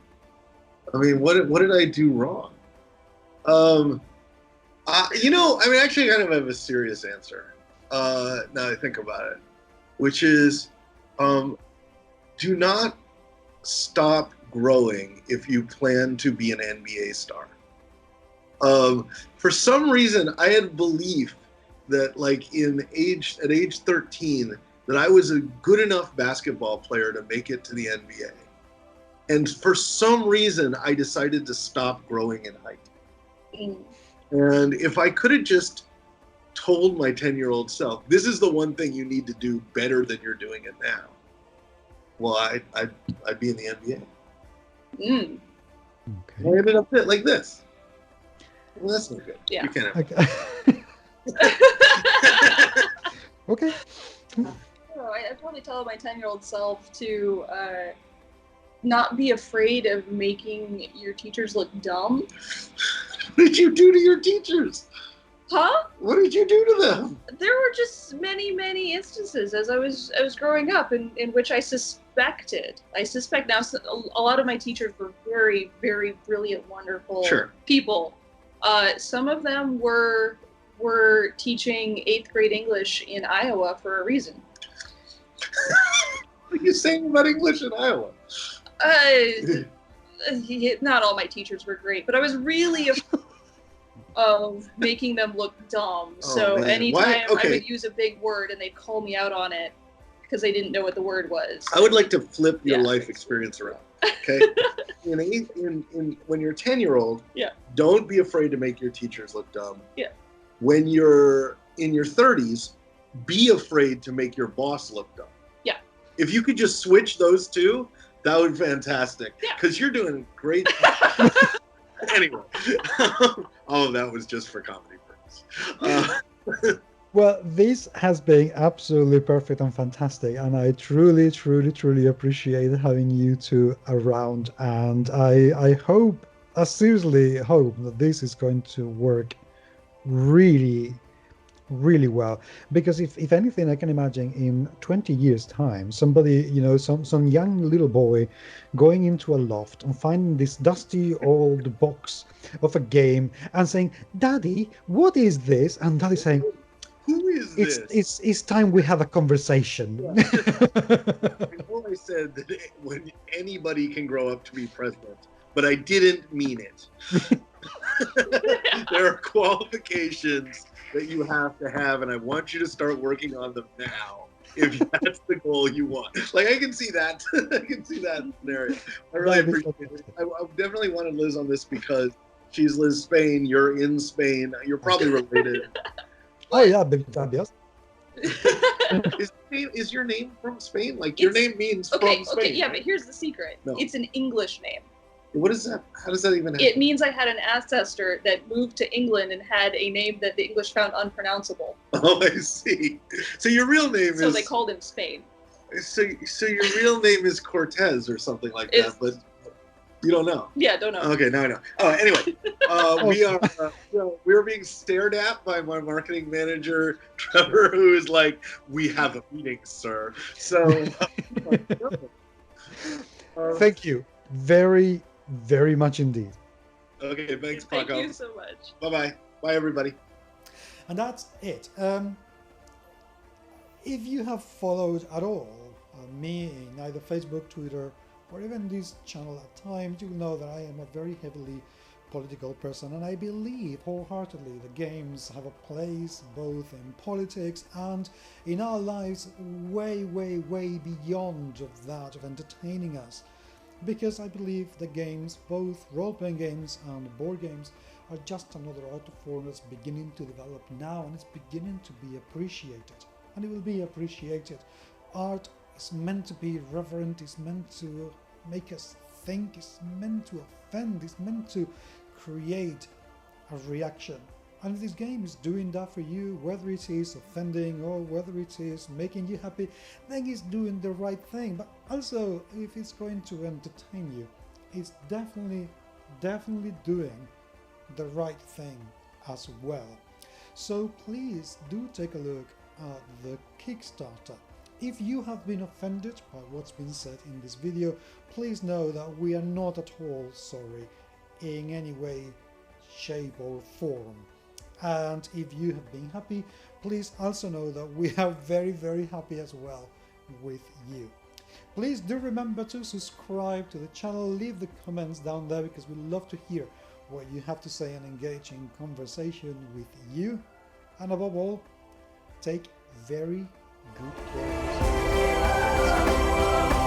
I mean, what did I do wrong? Actually, I kind of have a serious answer. Now I think about it, which is, do not stop growing if you plan to be an NBA star. For some reason, I had belief that, like, at age 13, that I was a good enough basketball player to make it to the NBA. And for some reason, I decided to stop growing in height. And if I could have just told my 10-year-old self, this is the one thing you need to do better than you're doing it now, well, I'd be in the NBA. Okay. I ended up like this. Well, that's not good. Yeah. You can't have Okay. I'd probably tell my 10-year-old self to not be afraid of making your teachers look dumb. What did you do to your teachers? Huh? What did you do to them? There were just many instances as I was growing up in which I suspected. I suspect now a lot of my teachers were very, very brilliant, wonderful people. Some of them were teaching 8th grade English in Iowa for a reason. What are you saying about English in Iowa? Not all my teachers were great, but I was really afraid of making them look dumb. So anytime I would use a big word and they'd call me out on it because they didn't know what the word was. I would like to flip your life experience around. Okay, when you're a 10-year-old, don't be afraid to make your teachers look dumb. Yeah. When you're in your 30s, be afraid to make your boss look dumb. Yeah. If you could just switch those two, that would be fantastic. Because you're doing great. Anyway, all of that was just for comedy purposes. Well, this has been absolutely perfect and fantastic, and I truly appreciate having you two around. And I seriously hope that this is going to work really well, because if anything, I can imagine in 20 years time somebody, some young little boy going into a loft and finding this dusty old box of a game and saying, "Daddy, what is this?" And Daddy saying, "Who is this? It's time we have a conversation." Before I said that when anybody can grow up to be president, but I didn't mean it. There are qualifications that you have to have, and I want you to start working on them now. if that's the goal you want. Like, I can see that. I can see that scenario. I really appreciate it. I definitely wanted Liz on this because she's Liz Spain. You're in Spain. You're probably related. Oh yeah, baby Tabias. Is your name from Spain? Like, your name means from Spain. Okay, yeah, right? but here's the secret. No. It's an English name. What is that? How does that even happen? It means I had an ancestor that moved to England and had a name that the English found unpronounceable. Oh, I see. So your real name is... So they called him Spain. So your real name is Cortez or something like that, but you don't know. Yeah, don't know. Okay, now I know. Oh, anyway, we're being stared at by my marketing manager, Trevor, who is like, "We have a meeting, sir." So, thank you very, very much indeed. Okay, thanks, Thank Paco. you so much. Bye-bye. Bye, everybody. And that's it. If you have followed at all me in either Facebook, Twitter, or even this channel at times, you will know that I am a very heavily political person, and I believe wholeheartedly that games have a place both in politics and in our lives way, way, way beyond of that, of entertaining us. Because I believe that games, both role-playing games and board games, are just another art form that's beginning to develop now, and it's beginning to be appreciated. And it will be appreciated. Art is meant to be reverent, it's meant to make us think, it's meant to offend, it's meant to create a reaction. And if this game is doing that for you, whether it is offending or whether it is making you happy, then it's doing the right thing. But also, if it's going to entertain you, it's definitely doing the right thing as well. So please do take a look at the Kickstarter. If you have been offended by what's been said in this video, please know that we are not at all sorry in any way, shape or form. And if you have been happy, please also know that we are very, very happy as well with you. Please do remember to subscribe to the channel, leave the comments down there because we love to hear what you have to say and engage in conversation with you. And above all, take very good care of yourself.